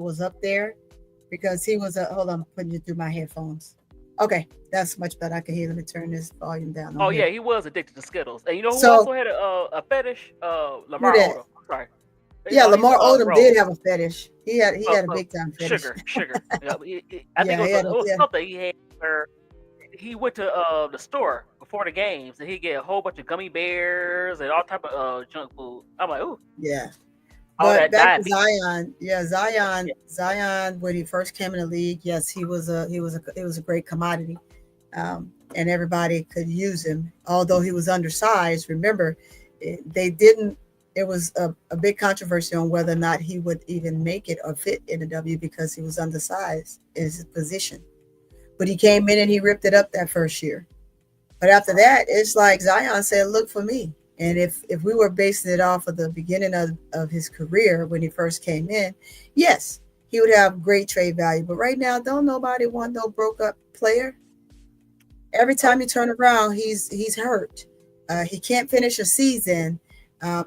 was up there because he was a. Hold on, I'm putting you through my headphones. Okay, that's much better. I can hear. Let me turn this volume down on Oh yeah, here. he was addicted to Skittles. And you know who So also had a fetish? who Lamar that? Odom. I'm sorry. You Yeah, know he's Lamar Odom did Rose. have a fetish. He had a big time fetish. Sugar. Yeah, I think Yeah, he it had a was yeah. something he had where he went to the store before the games and he get a whole bunch of gummy bears and all type of junk food. I'm like, ooh, Yeah. all But that back to diabetes. Zion, yeah, Zion, when he first came in the league, yes, he was a great commodity, and everybody could use him. Although he was undersized, remember, they didn't. It was a big controversy on whether or not he would even make it or fit in the W because he was undersized in his position. But he came in and he ripped it up that first year. But after that, it's like Zion said, "Look for me." And if we were basing it off of the beginning of his career when he first came in, yes, he would have great trade value. But right now, don't nobody want no broke up player. Every time Nope. you turn around, he's hurt. He can't finish a season.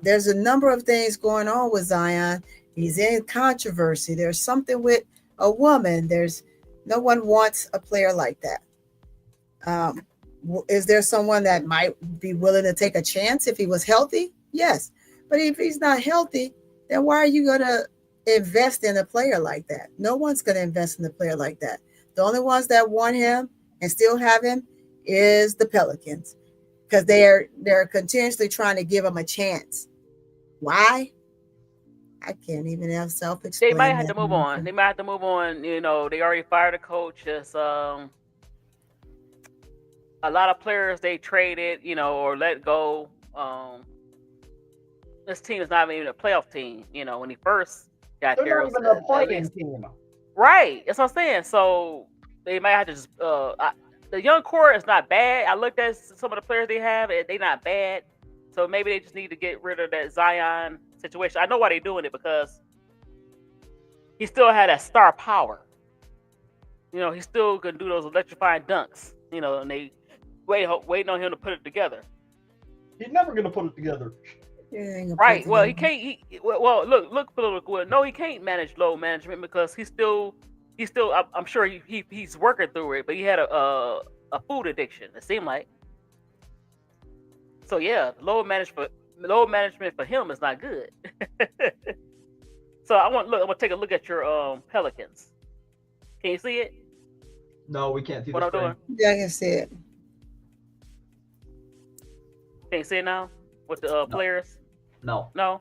There's a number of things going on with Zion. He's in controversy. There's something with a woman. There's no one wants a player like that. Um, is there someone that might be willing to take a chance if he was healthy? Yes. But if he's not healthy, then why are you going to invest in a player like that? No one's going to invest in a player like that. The only ones that want him and still have him is the Pelicans because they're continuously trying to give him a chance. Why? I can't even have self They might explain have that, to move on. Malcolm. They might have to move on. You know, they already fired a coach. It's a lot of players they traded, you know, or let go. This team is not even a playoff team. You know, when he first got They're there, it not was even a yes, playing team. right. That's what I'm saying. So they might have to just the young core is not bad. I looked at some of the players they have, and they're not bad. So maybe they just need to get rid of that Zion situation. I know why they're doing it because he still had that star power. You know, he still can do those electrifying dunks. You know, and they waiting on him to put it together. He's never gonna put it together. You ain't gonna put it Right. Well, together. he can't. Well, look, political. Well, no, he can't manage low management because he's still. I'm sure he's working through it, but he had a food addiction. It seemed like. So yeah, low management for him is not good. So I'm gonna take a look at your Pelicans. Can you see it? No, we can't see What the I'm screen. doing? Yeah, I can see it. Can you see it now with the No, players? no. No.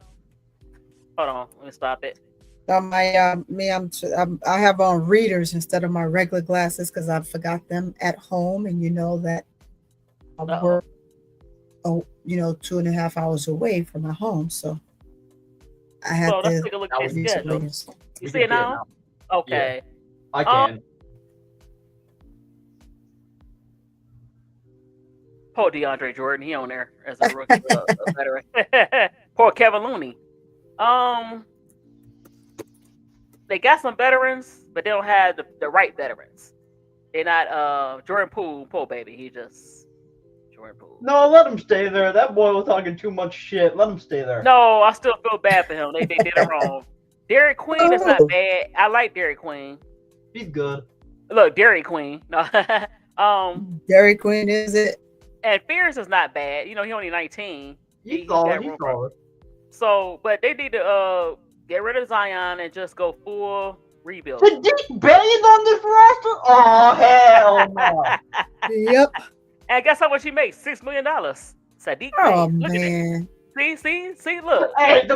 Hold on. Let me stop it. My me, I have on readers instead of my regular glasses because I forgot them at home, and you know that I Uh oh. work, 2.5 hours away from my home, so I had So let's to take a look at Now their we use the can, schedule. readers. You we see can it see it now? now. Yeah, Okay. I Um, can. poor DeAndre Jordan, he on there as a rookie, a veteran. Poor Kevin Looney. Um, they got some veterans, but they don't have the right veterans. They're not Jordan Poole baby. He just Jordan Poole. No, let him stay there. That boy was talking too much shit. Let him stay there. No, I still feel bad for him. They did it wrong. Derek Queen is not Oh, bad. I like Derek Queen. He's good. Look, Dairy Queen. No, Dairy Queen, is it? and Fierce is not bad. You know, he only 19. He's He solid. got He's room for. solid. So, but they need to get rid of Zion and just go full rebuild. Sadiq Bey is on this roster? Oh, hell no. Yep. And guess how much he makes? $6 million. Sadiq Oh Bey. Look at it. man. See, look. Hey, the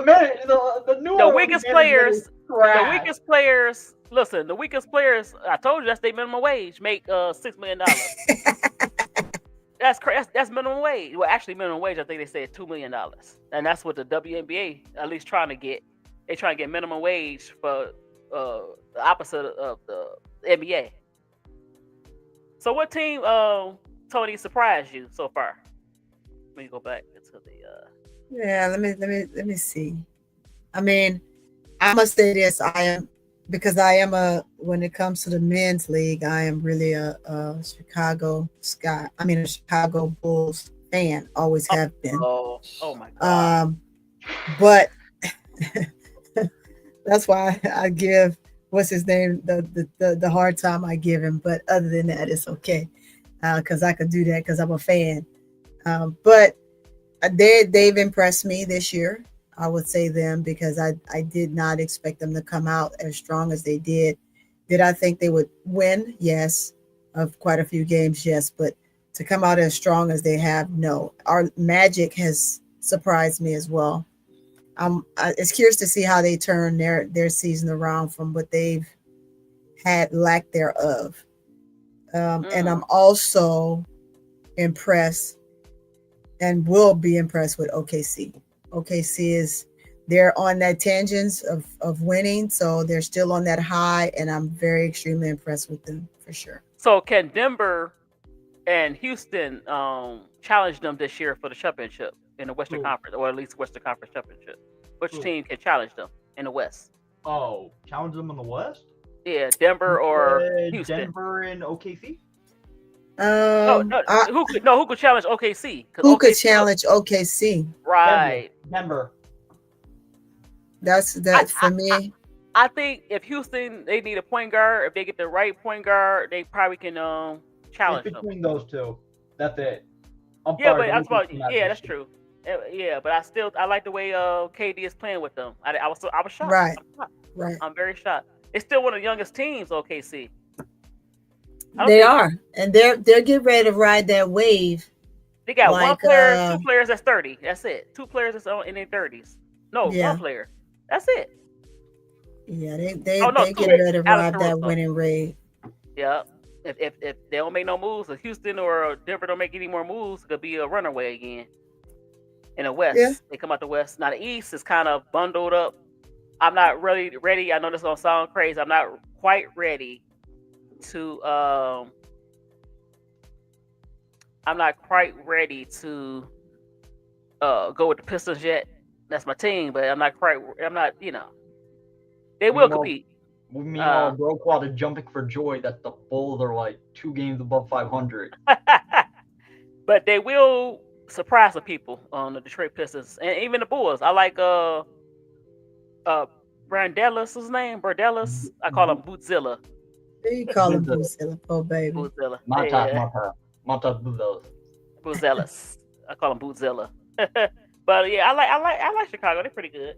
New The Orleans weakest management is players, the trash. weakest players. Listen, the weakest players. I told you that's their minimum wage. Make $6 million. That's crazy. That's minimum wage. Well, actually, minimum wage. I think they said $2 million, and that's what the WNBA at least trying to get. They trying to get minimum wage for the opposite of the NBA. So, what team, Tony, surprised you so far? Let me go back into the. Yeah, let me see. I mean, I must say this. I am because I am a when it comes to the men's league, I am really a Chicago Sky. I mean, a Chicago Bulls fan. Always have been. Oh my God. Um, but that's why I give what's his name, the hard time I give him. But other than that, it's okay because I could do that because I'm a fan. But they've impressed me this year. I would say them because I did not expect them to come out as strong as they did. Did I think they would win? Yes. Of quite a few games, yes. But to come out as strong as they have, no. Our Magic has surprised me as well. It's curious to see how they turn their season around from what they've had lack thereof. And I'm also impressed and will be impressed with OKC. OKC they're on that tangents of winning, so they're still on that high, and I'm very extremely impressed with them for sure. So can Denver and Houston challenge them this year for the championship in the Western Conference, or at least Western Conference championship? Which team can challenge them in the West? Oh, challenge them in the West? Yeah, Denver or Houston. Denver and OKC. Who could challenge OKC? Who could challenge OKC? Right, Denver. That's for me. I think if Houston, they need a point guard. If they get the right point guard, they probably can challenge them. Between those two, that's it. That's true. Yeah, but I like the way KD is playing with them. I was shocked. Right. I'm very shocked. It's still one of the youngest teams, OKC. They are, and they're getting ready to ride that wave. They got one player, 2 players that's 30. That's it. 2 players that's in their 30s. No, 1 player. That's it. Yeah, they get ready to ride that winning rate. Yeah. If they don't make no moves, if Houston or Denver don't make any more moves, it could be a runaway again. In the West, they come out the West. Now the East is kind of bundled up. I'm not really ready. I know this is gonna sound crazy. I'm not quite ready to. I'm not quite ready to go with the Pistons yet. That's my team, but I'm not. They will compete. Meanwhile, Broquad is jumping for joy that the Bulls are like 2 games above 500. But they will surprise some people on the Detroit Pistons and even the Bulls. I like Brandelis, his name? Brandelis? I call him Bootzilla. You call him Bootzilla, oh baby. Bootzilla. Montas Bootzilla. Bootzellas. I call him Bootzilla. But yeah, I like Chicago. They're pretty good.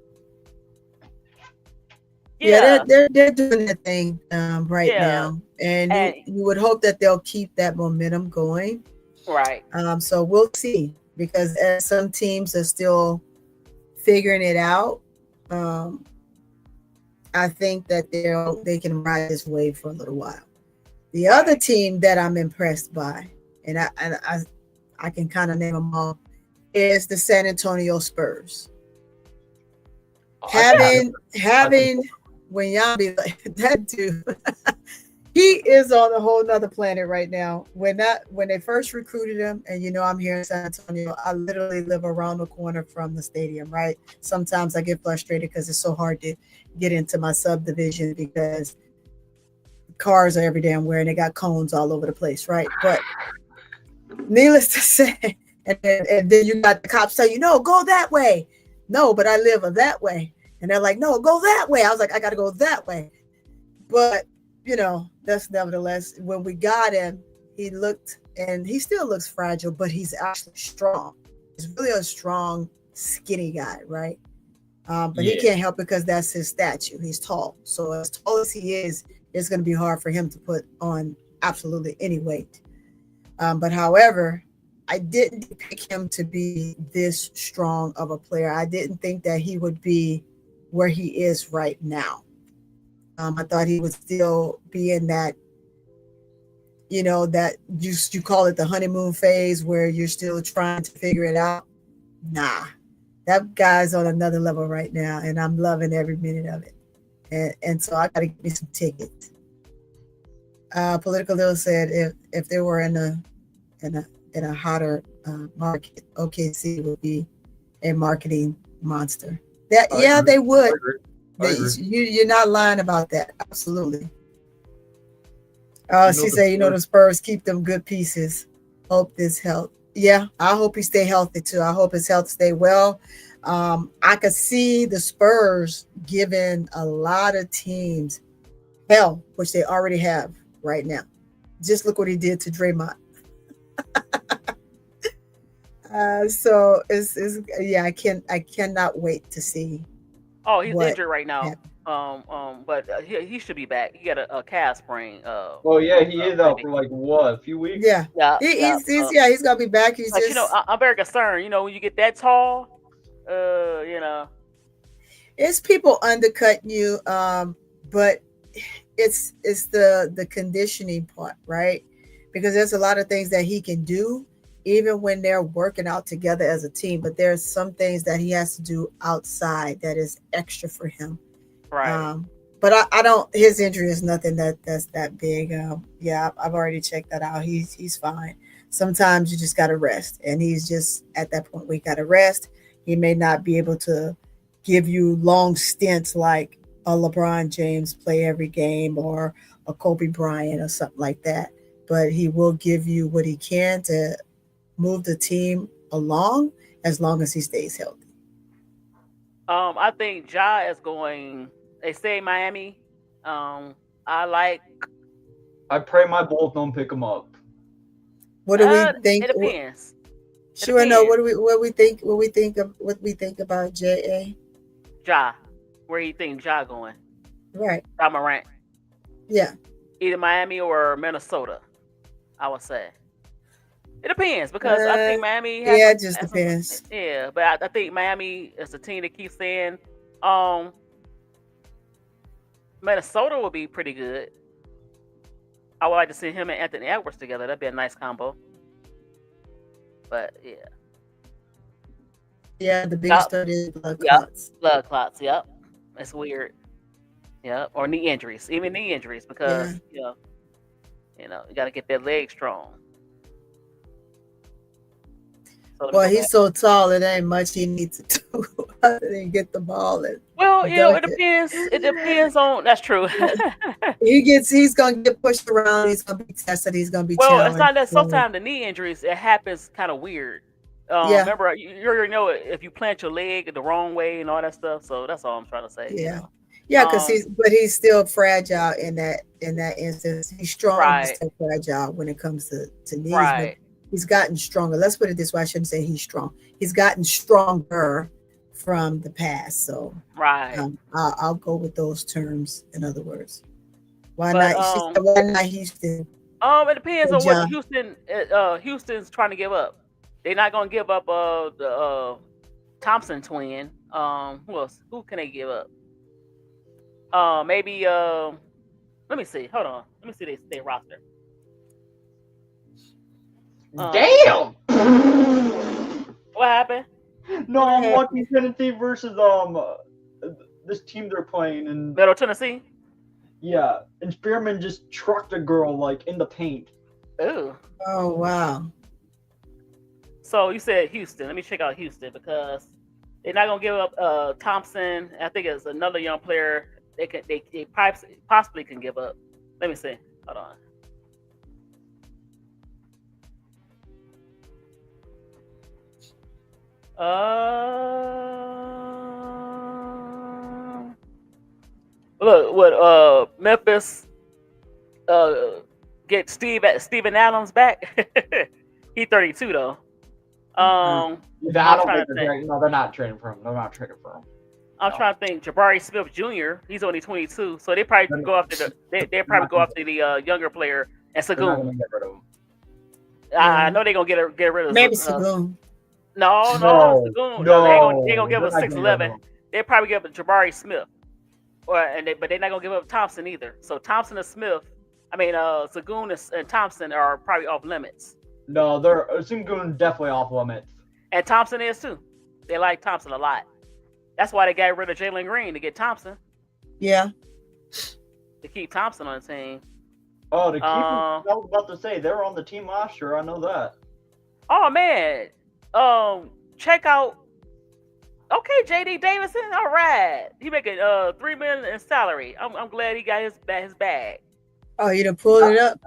Yeah, they're doing that thing right now, and you would hope that they'll keep that momentum going. Right. So we'll see, because as some teams are still figuring it out, I think that they can ride this wave for a little while. The other team that I'm impressed by, and I can kind of name them all, is the San Antonio Spurs. Having Wanyambi, that dude, he is on a whole nother planet right now. When they first recruited him, and I'm here in San Antonio, I literally live around the corner from the stadium, right? Sometimes I get frustrated because it's so hard to get into my subdivision because cars are every damn where and they got cones all over the place, right? But needless to say, and then you got the cops tell you, no, go that way. No, but I live that way. And they're like, no, go that way. I was like, I got to go that way. But, that's nevertheless, when we got him, he looked, and he still looks fragile, but he's actually strong. He's really a strong, skinny guy, right? But he can't help because that's his stature. He's tall. So as tall as he is, it's going to be hard for him to put on absolutely any weight. But however, I didn't pick him to be this strong of a player. I didn't think that he would be where he is right now. I thought he would still be in that, that you call it the honeymoon phase where you're still trying to figure it out. Nah, that guy's on another level right now, and I'm loving every minute of it. And so I got to get me some tickets. Political Lil said if they were in a hotter market, OKC would be a marketing monster. They would. You're not lying about that. Absolutely. She said, the Spurs keep them good pieces. Hope this help. Yeah, I hope he stay healthy too. I hope his health stay well. I could see the Spurs giving a lot of teams Hell, which they already have right now. Just look what he did to Draymond. So it's yeah, I cannot wait to see Oh, he's what injured right now. happens. But he should be back. He got a calf sprain. Oh yeah, he is out maybe. for like what, a few weeks? Yeah, Yeah, yeah. he's gonna be back. He's But just I'm very concerned. When you get that tall, it's people undercutting you, but it's the conditioning part, right? Because there's a lot of things that he can do even when they're working out together as a team, but there's some things that he has to do outside that is extra for him. right. But I don't. His injury is nothing that's that big. Yeah, I've already checked that out. He's fine. Sometimes you just got to rest, and he's just at that point. We got to rest. He may not be able to give you long stints like a LeBron James play every game or a Kobe Bryant or something like that. But he will give you what he can to move the team along as long as he stays healthy. I think Ja is going. They say Miami. I like. I pray my Bulls don't pick him up. What do we think? It depends. Sure, no. What we think about Ja? Ja, where you think Ja going? Right. Ja Morant. Yeah. Either Miami or Minnesota. I would say. It depends because I think Miami. Yeah, it just depends. Yeah, but I think Miami is a team that keeps saying, Minnesota will be pretty good. I would like to see him and Anthony Edwards together. That'd be a nice combo. But yeah. Yeah, the big stuff is blood clots. Blood clots. Yep, it's weird. Yep, or knee injuries, even knee injuries, because you got to get that leg strong. So well, he's so tall, it ain't much he needs to do other than get the ball. It depends. It depends on. That's true. He's gonna get pushed around. He's gonna be tested. He's gonna be challenged. It's not that sometimes the knee injuries it happens kind of weird. Remember, you already know if you plant your leg the wrong way and all that stuff. So that's all I'm trying to say. Yeah, because he's still fragile in that instance. He's strong, but still fragile when it comes to knees. Right. But he's gotten stronger. Let's put it this way. I shouldn't say he's strong. He's gotten stronger from the past. So I'll go with those terms. In other words, why not Houston? It depends on what Houston's trying to give up. They're not going to give up the Thompson twin. Who else? Who can they give up? Maybe. Let me see. Hold on. Let me see their roster. Damn. What happened? No, I'm watching Tennessee versus this team they're playing in Middle Tennessee. Yeah, and Spearman just trucked a girl like in the paint. Ooh. Oh wow. So you said Houston. Let me check out Houston because they're not gonna give up Thompson. I think it's another young player they possibly can give up. Let me see. Hold on. Look what Memphis get Steven Adams back. He's 32 though. I don't think they're not trading for him. They're not trading for him. I'm trying to think. Jabari Smith Jr. He's only 22, so they probably go after the younger player and Sagoon. I know they're gonna get rid of maybe Sagoon. No, Sagoon. No, they gonna give us 6'11". They probably give up Jabari Smith, but they're not gonna give up Thompson either. So Thompson and Smith, Sagoon and Thompson are probably off limits. No, they're Sagoon definitely off limits. And Thompson is too. They like Thompson a lot. That's why they got rid of Jalen Green to get Thompson. Yeah. To keep Thompson on the team. Oh, to keep him, I was about to say they were on the team last year. I know that. Oh man. Check out. Okay, JD Davison. All right, he making $3 million in salary. I'm glad he got his bag. Oh, you done pulled it up.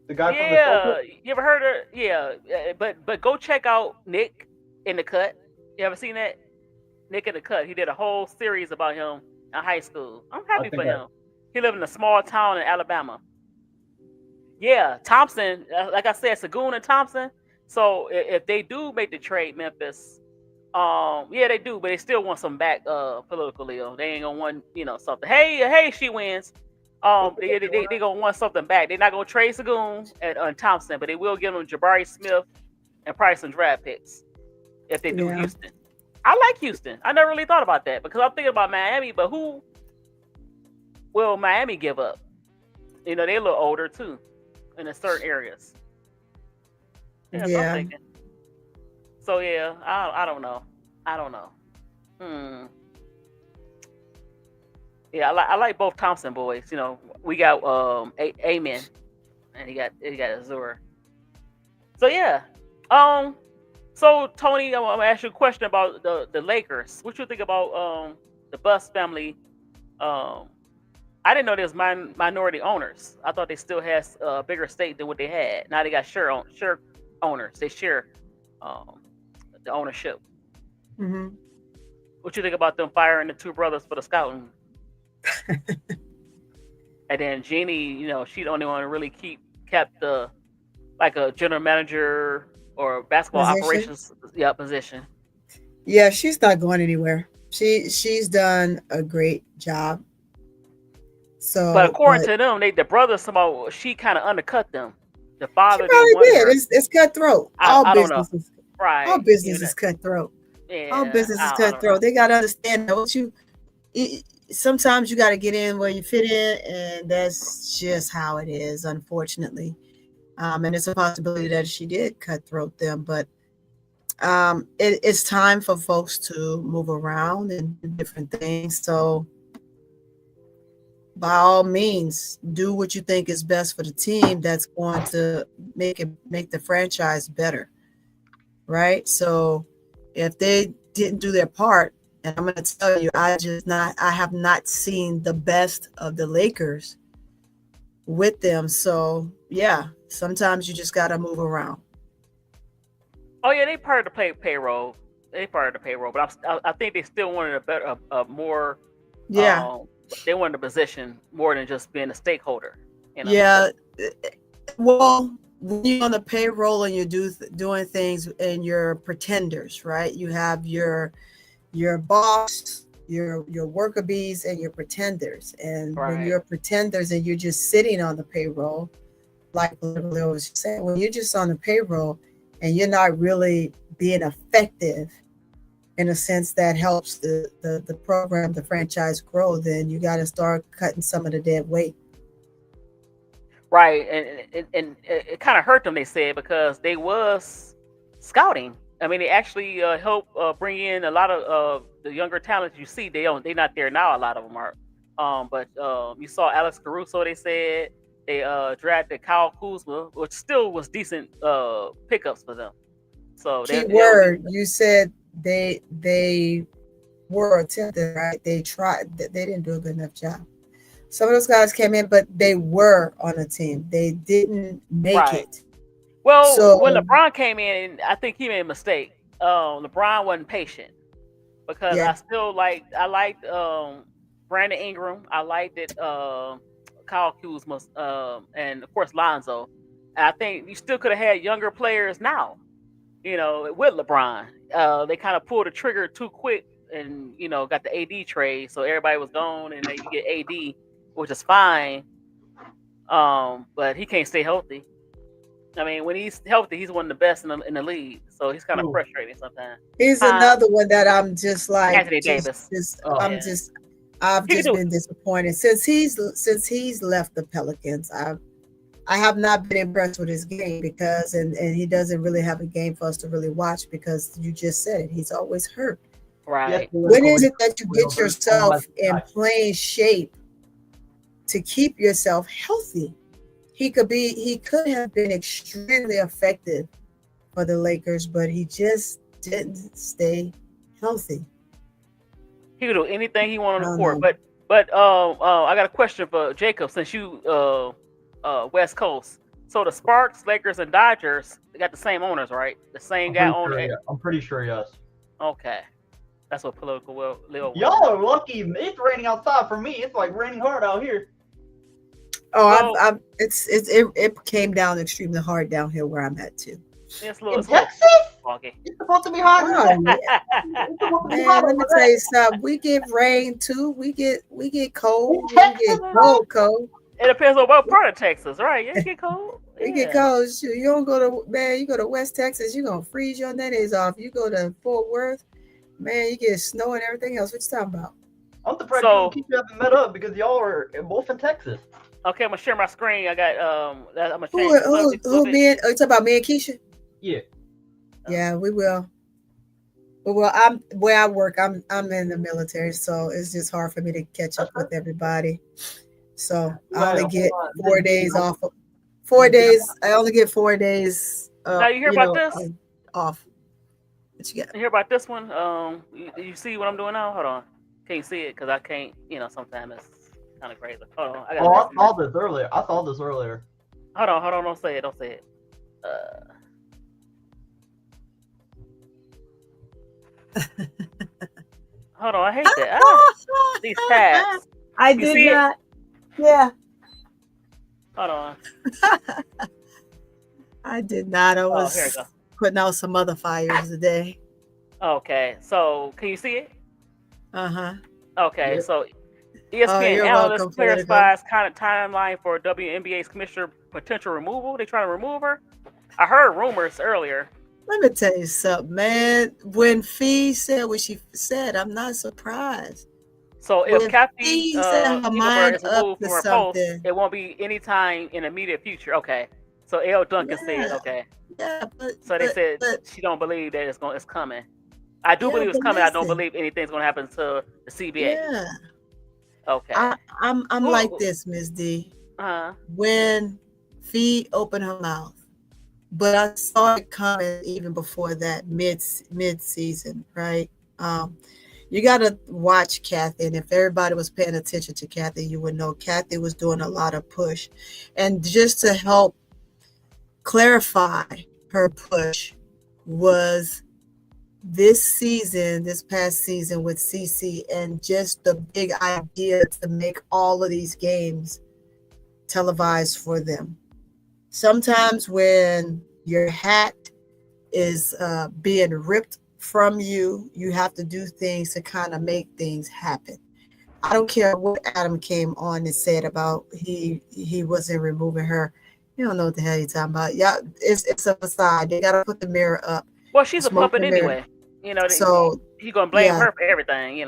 The guy from the you ever heard of? Yeah, but go check out Nick in the Cut. You ever seen that? Nick in the Cut. He did a whole series about him in high school. I'm happy for him. He lived in a small town in Alabama. Yeah, Thompson, like I said, Sagoon and Thompson. So if they do make the trade, Memphis, yeah, they do, but they still want some back politically. They ain't gonna want something. Hey, she wins. They gonna want something back. They're not gonna trade Sagoon and Thompson, but they will give them Jabari Smith and probably some draft picks if they do Yeah. Houston. I like Houston. I never really thought about that because I'm thinking about Miami, but who will Miami give up? They're a little older too in certain areas. Yeah, so I'm thinking. So yeah, I don't know. Yeah, I like both Thompson boys. We got Amen, and he got Azure. So yeah, so Tony, I'm gonna ask you a question about the Lakers. What you think about the Buss family? I didn't know there's minority owners. I thought they still has a bigger stake than what they had. Now they got share owners. They share the ownership. Mm-hmm. What you think about them firing the two brothers for the scouting? And then Jeannie, she the only one to really kept the like a general manager or basketball operations position. Yeah, she's not going anywhere. She's done a great job. So, but according to them, the brothers somehow she kind of undercut them. The father she probably did. Her. It's cutthroat. I don't know. Right. All business is cutthroat. Yeah, all business is cutthroat. They got to understand that sometimes you got to get in where you fit in, and that's just how it is, unfortunately. And it's a possibility that she did cutthroat them, but it's time for folks to move around and do different things. So by all means, do what you think is best for the team that's going to make the franchise better. Right? So if they didn't do their part, and I'm going to tell you, I have not seen the best of the Lakers with them. So yeah, sometimes you just got to move around. Oh yeah, they part of the payroll. They part of the payroll, but I think they still wanted a more. Yeah. They wanted a position more than just being a stakeholder. Yeah. Well, when you're on the payroll and you're doing things and you're pretenders, right? You have your boss, your worker bees, and your pretenders. And when you're pretenders and you're just sitting on the payroll, like Lily was saying, when you're just on the payroll and you're not really being effective in a sense that helps the program, the franchise grow, then you got to start cutting some of the dead weight. Right, and it kind of hurt them, they said, because they was scouting. I mean, they actually helped bring in a lot of the younger talents you see. They're not there now. A lot of them are. But you saw Alex Caruso. They said they drafted Kyle Kuzma, which still was decent pickups for them. So you said they were attempted, right? They tried. They didn't do a good enough job. Some of those guys came in, but they were on a team. They didn't make it. Well, when LeBron came in, I think he made a mistake. LeBron wasn't patient because I liked Brandon Ingram. I liked it, Kyle Kuzma, and of course Lonzo. And I think you still could have had younger players now. With LeBron, they kind of pulled the trigger too quick, and got the AD trade, so everybody was gone, and then you get AD, which is fine. But he can't stay healthy. I mean, when he's healthy, he's one of the best in the league. So he's kind of frustrating sometimes. He's another one that I'm just like Anthony Davis. I've just been disappointed since he's left the Pelicans. I have not been impressed with his game because and he doesn't really have a game for us to really watch because you just said it. He's always hurt. Right. When is it that you get yourself in playing shape to keep yourself healthy? He could have been extremely effective for the Lakers, but he just didn't stay healthy. He could do anything he wanted on the court. But I got a question for Jacob, since you West Coast. So the Sparks, Lakers, and Dodgers, they got the same owners, right? The same guy owns it. I'm pretty sure, yes. Okay. That's what political will. Y'all are lucky. It's raining outside for me. It's like raining hard out here. Oh, Well, it came down extremely hard down here where I'm at too. it's a In little Texas, foggy. it's supposed to be hot. Oh yeah, It's supposed to be hot man. Let me over tell there. you something. We get rain too. We get In cold. We Texas, get bro. cold. It depends on what part of Texas, right? It get cold. We get Yeah. cold. Shoot, you don't go to man. You go to West Texas, you gonna freeze your nutties off. You go to Fort Worth, man. You get snow and everything else. What you talking about? I'm surprised you and So Keisha haven't met up because y'all are both in Texas. okay, I'm gonna share my screen. I got I'm gonna Who change the subject a little bit. me and? Oh, you talking about me and Keisha? Yeah. Yeah, we will. Well, I'm where I work. I'm in the military, so it's just hard for me to catch up with everybody. So I only Well, hold get on. 4 days off. Miss D, I only get 4 days. Now you hear about this? Off. What you got? You hear about this one? You see what I'm doing now? Hold on. Can't see it because I can't. Sometimes it's kind of crazy. Hold on. I got. Oh, I saw this earlier. Hold on. Don't say it. Don't say it. Hold on. I hate that. These tabs. I You did see it? not. Yeah, Hold on. I did not. I Oh, was here we go. putting out some other fires today. Okay. So can you see it? Uh-huh. Okay. Yep. So Oh, ESPN you're analyst welcome, player Politico. spies kind of timeline for WNBA's commissioner potential removal. They trying to remove her. I heard rumors earlier. Let me tell you something, man. When Fee said what she said, I'm not surprised. So if When Kathy Fee set her Engelbert mind is up removed to from her post, something, it won't be any time in the immediate future. Okay. So L. Duncan said, yeah, okay. yeah, So they said but she don't believe that it's coming. I do yeah, believe it's but coming. I don't listen, believe anything's going to happen to the CBA. yeah, Okay. I'm like this, Miss D. When Fee opened her mouth, but I saw it coming even before that mid season, right? You got to watch Kathy, and if everybody was paying attention to Kathy, you would know Kathy was doing a lot of push, and just to help clarify her push was this past season with CC, and just the big idea to make all of these games televised for them. Sometimes when your hat is being ripped from you, you have to do things to kind of make things happen. I don't care what Adam came on and said about he wasn't removing her. You don't know what the hell you're talking about. Yeah, it's a facade. They gotta put the mirror up. Well, she's a Smoke puppet the mirror. anyway. So he's going to blame yeah, her for everything,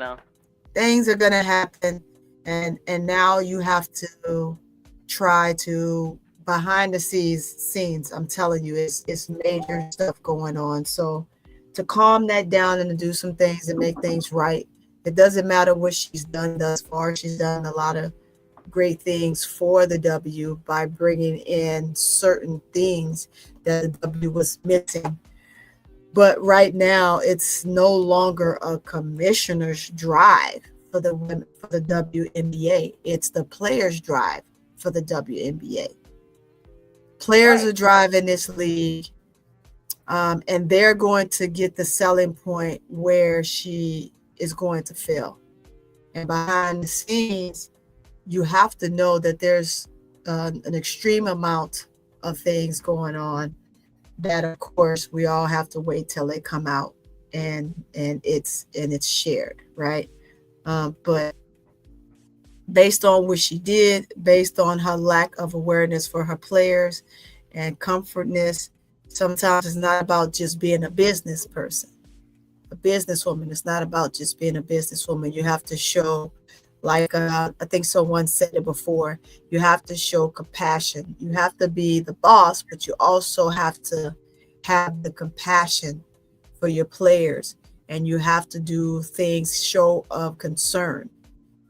things are gonna happen, and now you have to try to behind the scenes. I'm telling you, it's major stuff going on. So to calm that down and to do some things and make things right. It doesn't matter what she's done thus far. She's done a lot of great things for the W by bringing in certain things that the W was missing. But right now, it's no longer a commissioner's drive for the women, for the WNBA. It's the players' drive for the WNBA. Players Right. are driving this league, and they're going to get the selling point where she is going to fail. And behind the scenes, you have to know that there's an extreme amount of things going on that, of course, we all have to wait till they come out and it's shared, right? But based on what she did, based on her lack of awareness for her players and comfortness, sometimes it's not about just being a business person, a businesswoman. It's not about just being a businesswoman. You have to show, like I think someone said it before, you have to show compassion. You have to be the boss, but you also have to have the compassion for your players, and you have to do things show of concern.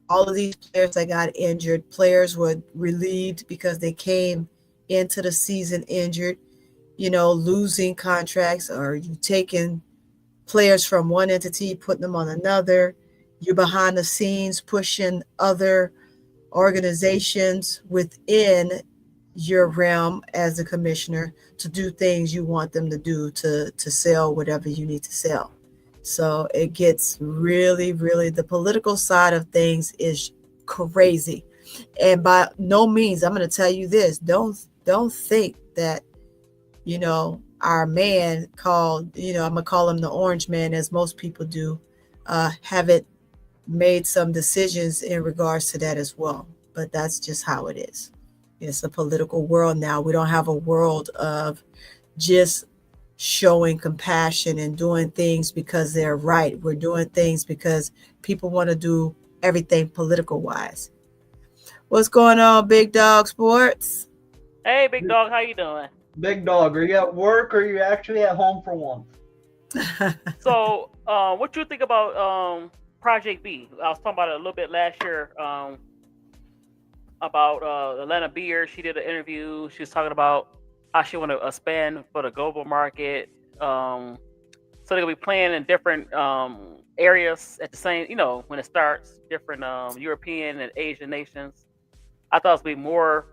All of these players that got injured, players were relieved because they came into the season injured, losing contracts, or you taking players from one entity, putting them on another. You're behind the scenes pushing other organizations within your realm as a commissioner to do things you want them to do to sell whatever you need to sell. So it gets really, really, the political side of things is crazy. And by no means, I'm going to tell you this: don't think that our man called, I'm gonna call him the Orange Man, as most people do, haven't made some decisions in regards to that as well. But that's just how it is. It's a political world now. We don't have a world of just showing compassion and doing things because they're right. We're doing things because people want to do everything political wise. What's going on, Big Dog Sports? Hey, Big Dog, how you doing? Big Dog, are you at work or are you actually at home for once? So, what you think about Project B? I was talking about it a little bit last year. About Atlanta Beer. She did an interview. She was talking about how she want to expand for the global market. So they'll be playing in different areas at the same, when it starts, different European and Asian nations. I thought it would be more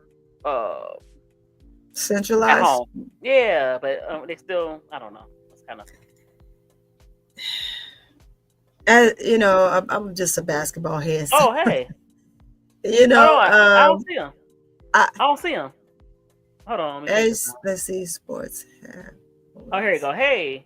centralized at home. Yeah, but they still, I don't know. It's kind of. I'm just a basketball head. So. Oh, hey. Hold on. I don't see him. I don't see him. Hold on. Let's see sports. Oh, here you go. Hey.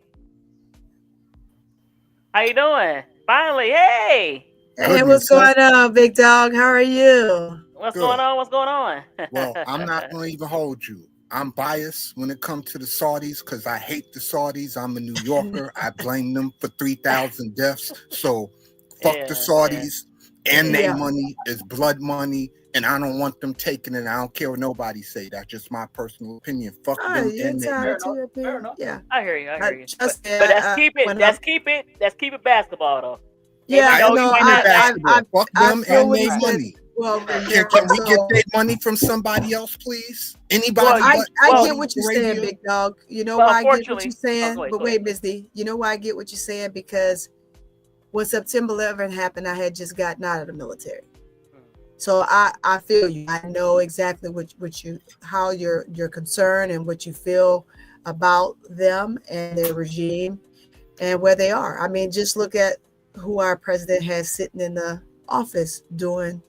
How you doing? Finally, hey. Hey, what's going on, Big Dog? How are you? What's going on? What's going on? Well, I'm not going to even hold you. I'm biased when it comes to the Saudis because I hate the Saudis. I'm a New Yorker. I blame them for 3,000 deaths. So fuck the Saudis. And their money is blood money, and I don't want them taking it. I don't care what nobody say. That's just my personal opinion. Fuck them. Fair enough. Yeah, I hear you. But let's keep it. Let's keep it basketball though. Yeah, I know. Fuck them and their money. Well, can we get their money from somebody else, please? Anybody? I get what you're saying, Big Dog. You know why I get what you're saying? But wait, Miss D. You know why I get what you're saying? Because when September 11 happened, I had just gotten out of the military. So I feel you. I know exactly how you're concerned and what you feel about them and their regime and where they are. I mean, just look at who our president has sitting in the office doing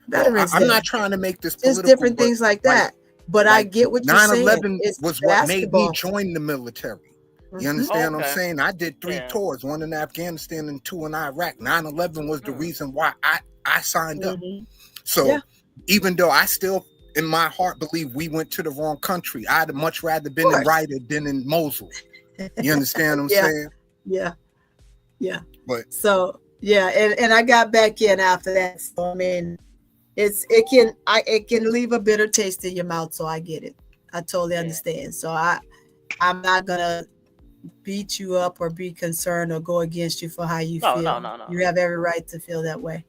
Veterans Day. I'm not trying to make this political, just different things like that. But I get what you're saying. 9/11 was what made me join the military. You understand what I'm saying? I did 3 tours, 1 in Afghanistan and 2 in Iraq. 9/11 was the reason why I signed up. So even though I still, in my heart, believe we went to the wrong country, I'd much rather been in Ryder than in Mosul. You understand what I'm saying? Yeah. But so and I got back in after that. So I mean, it can leave a bitter taste in your mouth. So I get it. I totally understand. So I'm not gonna beat you up or be concerned or go against you for how you feel. No. You have every right to feel that way.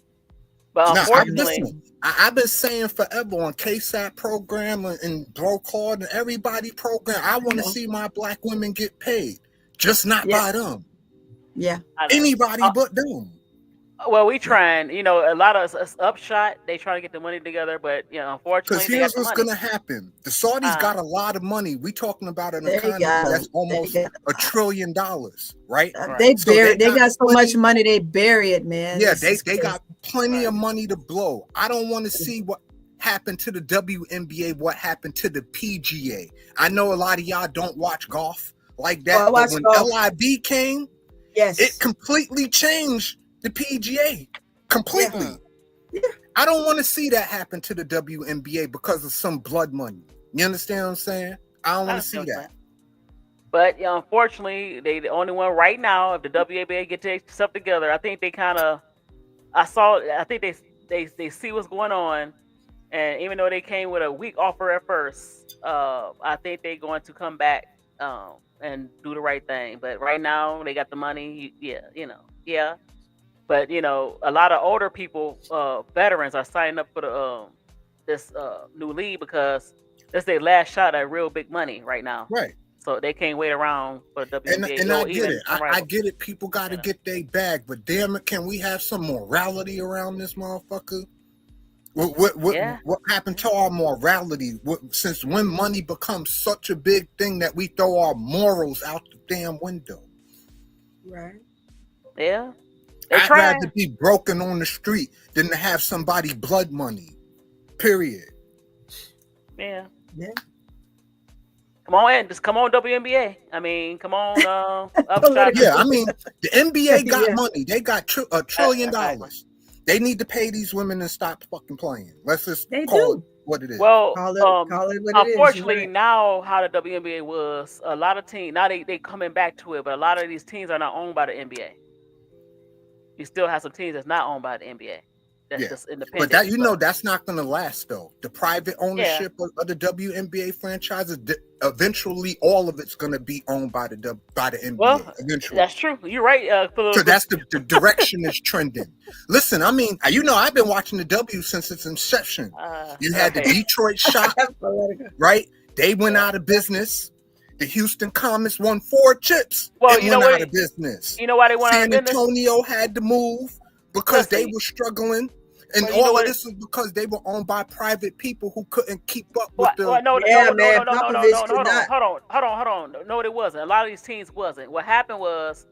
But unfortunately, I've been saying forever on KSAT program and Bro Card and everybody program, I want to see my black women get paid, just not by them. Yeah, anybody but them. Well, we trying, a lot of us upshot. They trying to get the money together, but unfortunately, because here's what's going to happen: the Saudis got a lot of money. We talking about an economy that's almost $1 trillion, right? They got so much money they bury it, man. Yeah, they got plenty of money to blow. I don't want to see what happened to the WNBA, what happened to the PGA. I know a lot of y'all don't watch golf like that, but when LIB came, it completely changed the PGA completely. Yeah. I don't want to see that happen to the WNBA because of some blood money. You understand what I'm saying? I don't want to see that. But unfortunately, they the only one right now. If the WNBA get themselves together, I think they kind of. I think they see what's going on, and even though they came with a weak offer at first, I think they're going to come back and do the right thing. But right now, they got the money. But a lot of older people, veterans, are signing up for this new league because this is their last shot at real big money right now. Right. So they can't wait around for WNBA. And I get it. I get it. People got to get their bag, but damn it, can we have some morality around this motherfucker? What happened to our morality? Since when money becomes such a big thing that we throw our morals out the damn window? Right. Yeah. I'd rather be broken on the street than to have somebody blood money. Period. Yeah. Come on, just come on, WNBA. I mean, come on, Upshot. Yeah, I mean, the NBA got money. They got $1 trillion. They need to pay these women and stop fucking playing. Let's just call it what it is. Well, call it what unfortunately, now how the WNBA was, a lot of teams now they coming back to it, but a lot of these teams are not owned by the NBA. You still have some teams that's not owned by the NBA. That's just independent. But that that's not going to last though. The private ownership of the WNBA franchises, eventually, all of it's going to be owned by the NBA. Well, eventually, that's true. You're right. So that's the direction is trending. Listen, I mean, I've been watching the W since its inception. You had the Detroit Shock, right? They went out of business. The Houston Comets won 4 chips. Well, and went out of business. You know why they went out of business? San Antonio had to move because they were struggling. And all of this is because they were owned by private people who couldn't keep up with the. No, hold on. No, it wasn't. A lot of these teams wasn't. What happened was,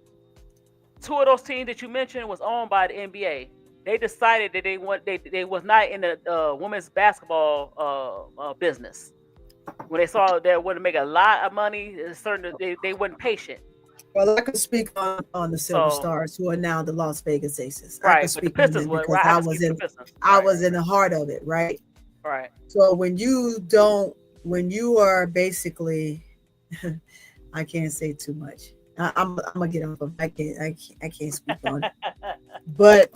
2 of those teams that you mentioned was owned by the NBA. They decided that they was not in the women's basketball business. When they saw that would make a lot of money, they weren't patient. Well, I could speak on the Silver Stars, who are now the Las Vegas Aces. Right, I could speak on them because I was in the heart of it, right? Right. So when you are basically, I can't say too much. I'm gonna get off of. I can't speak on it. But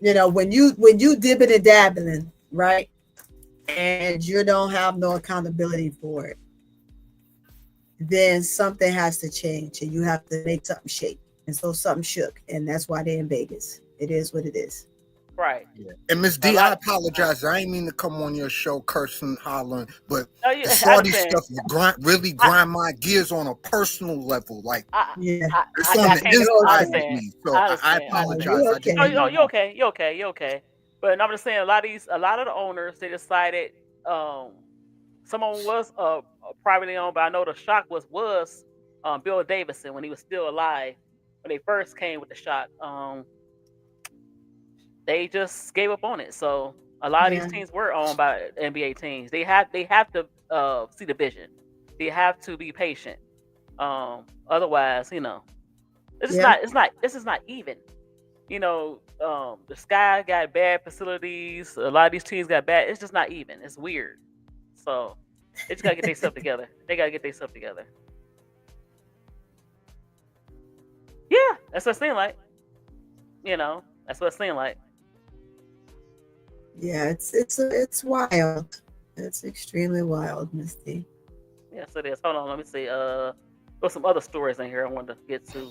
when you dipping and dabbling, right, and you don't have no accountability for it, then something has to change and you have to make something shake. And so something shook, and that's why they're in Vegas. It is what it is. Right. Yeah. And Miss D, I apologize. I ain't mean to come on your show cursing, hollering, but the Saudi stuff really grind my gears on a personal level. Like, it's on the inside of me. So I apologize. You're okay. But I'm just saying, a lot of the owners, they decided someone was privately owned, but I know the Shock was Bill Davison when he was still alive. When they first came with the Shock, they just gave up on it. So a lot of these teams were owned by NBA teams. They have to see the vision. They have to be patient. Otherwise, this is not even. The Sky got bad facilities. A lot of these teams got bad. It's just not even. It's weird. So they just gotta get their stuff together. Yeah, that's what it seemed like. That's what it seemed like. Yeah, it's wild. It's extremely wild, Misty. Yes, it is. Hold on, let me see. There's some other stories in here I wanted to get to.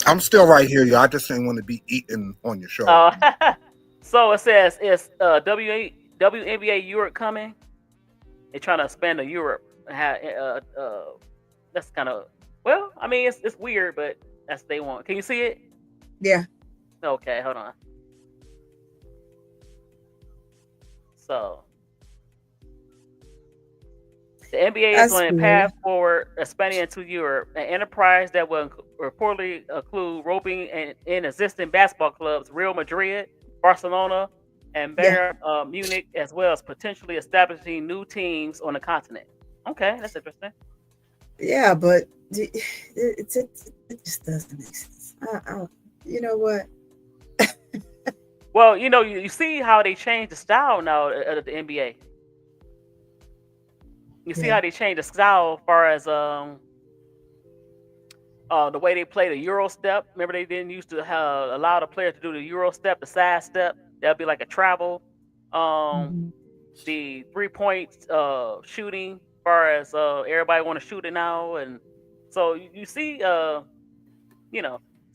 I'm still right here, y'all. I just ain't want to be eating on your show. So it says, is WNBA Europe coming? They're trying to expand to Europe. That's kind of, well, I mean, it's weird, but that's what they want. Can you see it? Yeah. Okay, hold on. So the NBA is on a path forward, expanding into Europe, an enterprise that will reportedly include roping in existing basketball clubs, Real Madrid, Barcelona, and Bayern Munich, as well as potentially establishing new teams on the continent. Okay, that's interesting. Yeah, but it just doesn't make sense. You know what? Well, you see how they changed the style now at the NBA. You see how they changed the style as far as the way they play the Euro step. Remember, they didn't used to allow the players to do the Euro step, the side step. That'd be like a travel. The 3-point shooting, as far as everybody want to shoot it now, and so you see,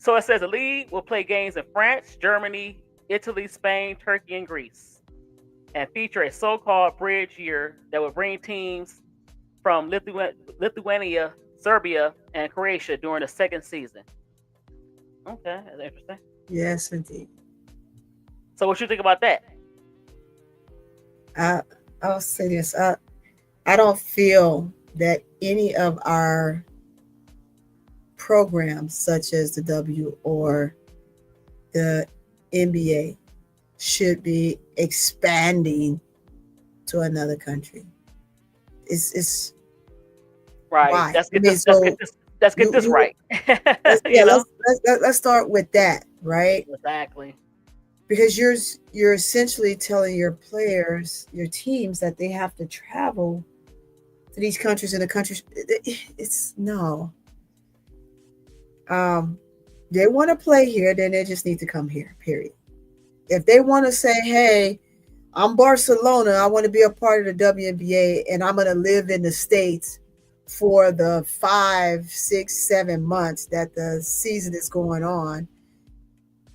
So it says the league will play games in France, Germany, Italy, Spain, Turkey, and Greece, and feature a so-called bridge year that will bring teams from Lithuania, Serbia, and Croatia during the second season. Okay, that's interesting. Yes, indeed. So what you think about that? I'll say this. I don't feel that any of our programs, such as the W or the NBA should be expanding to another country. It's right. why? Let's get this right. Let's start with that, right? Exactly. Because you're essentially telling your players, your teams, that they have to travel to these countries, and the countries. It's no. They want to play here, then they just need to come here. Period. If they want to say, "Hey, I'm Barcelona. I want to be a part of the WNBA, and I'm going to live in the States for the 5, 6, 7 months that the season is going on,"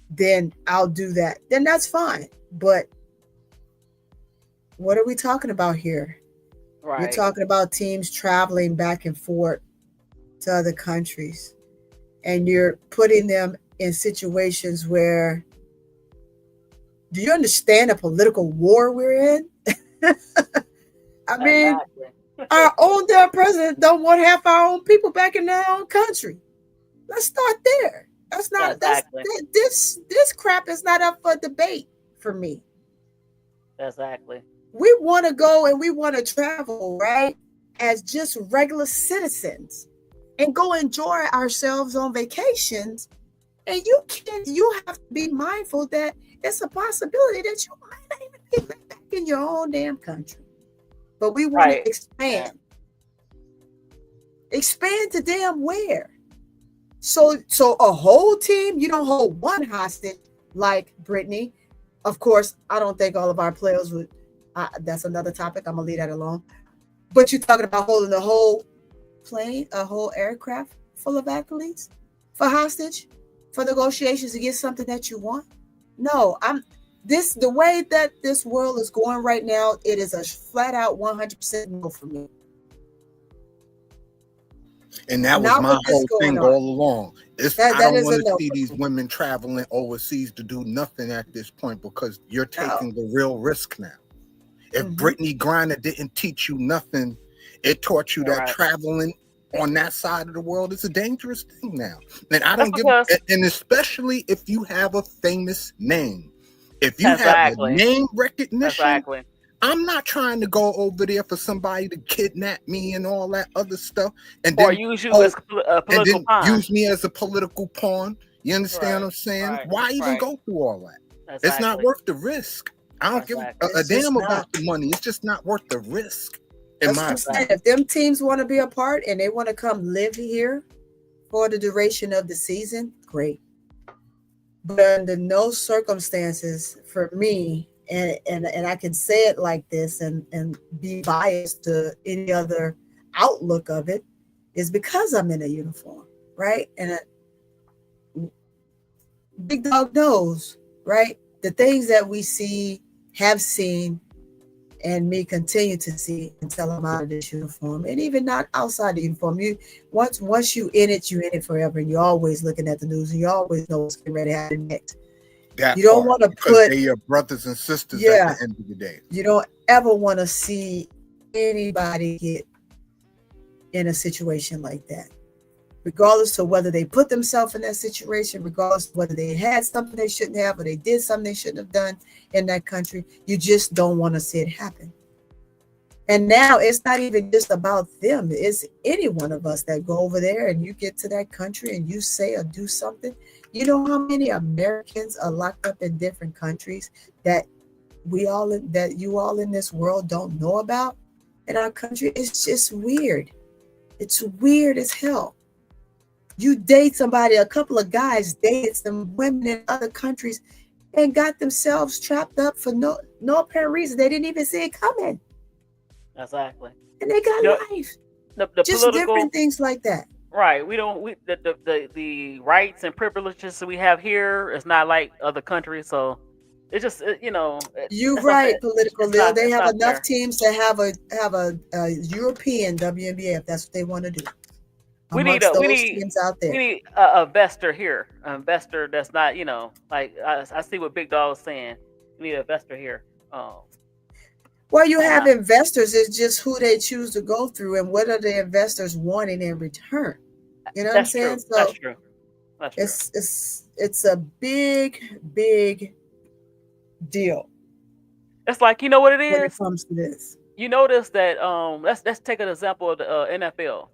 then I'll do that. Then that's fine. But what are we talking about here? Right. You're talking about teams traveling back and forth to other countries, and you're putting them in situations where, do you understand the political war we're in? I mean, our own damn president don't want half our own people back in their own country. Let's start there. That's not exactly. This crap is not up for debate for me. Exactly. We want to go and we want to travel, right, as just regular citizens and go enjoy ourselves on vacations. And you have to be mindful that it's a possibility that you might not even get back in your own damn country. But we want to expand. Expand to damn where? So a whole team, you don't hold one hostage like Brittany. Of course, I don't think all of our players would. That's another topic. I'm gonna leave that alone. But you're talking about holding a whole plane, a whole aircraft full of athletes for hostage, for negotiations to get something that you want. No, the way that this world is going right now, it is a flat out 100% no for me. And that was my whole thing all along. I don't want to see these women traveling overseas to do nothing at this point, because you're taking the real risk now. If Brittany Griner didn't teach you nothing, it taught you that traveling on that side of the world is a dangerous thing now. And I don't and especially if you have a famous name. If you have a name recognition, I'm not trying to go over there for somebody to kidnap me and all that other stuff, and then use you as a political pawn. Use me as a political pawn. You understand what I'm saying? Why even go through all that? It's not worth the risk. I don't give a damn about the money. It's just not worth the risk. If them teams want to be a part and they want to come live here for the duration of the season, great. But under no circumstances for me, and I can say it like this and be biased to any other outlook of it, is because I'm in a uniform, right? And Big Dog knows, right? The things that we see, have seen, and me continue to see until I'm out of this uniform, and even not outside the uniform. You once you in it forever, and you're always looking at the news, and you always know what's getting ready to happen next. You don't want to put they're your brothers and sisters at the end of the day. You don't ever want to see anybody get in a situation like that, regardless of whether they put themselves in that situation, regardless of whether they had something they shouldn't have, or they did something they shouldn't have done in that country. You just don't want to see it happen. And now it's not even just about them. It's any one of us that go over there and you get to that country and you say or do something. You know how many Americans are locked up in different countries that you all in this world don't know about in our country? It's just weird. It's weird as hell. You date somebody, a couple of guys dated some women in other countries and got themselves trapped up for no apparent reason. They didn't even see it coming. Exactly. And they got life. Just different things like that. Right. The rights and privileges that we have here is not like other countries. So it's just, You're right, political Lil. They have enough teams to have a European WNBA if that's what they want to do. We need a investor here. An investor that's not, like I see what Big Dog is saying. We need an investor here. Well, you have investors. It's just who they choose to go through and what are the investors wanting in return. You know what I'm saying? That's true. That's true. It's a big deal. It's like, you know what it is when it comes to this. You notice that let's take an example of the NFL.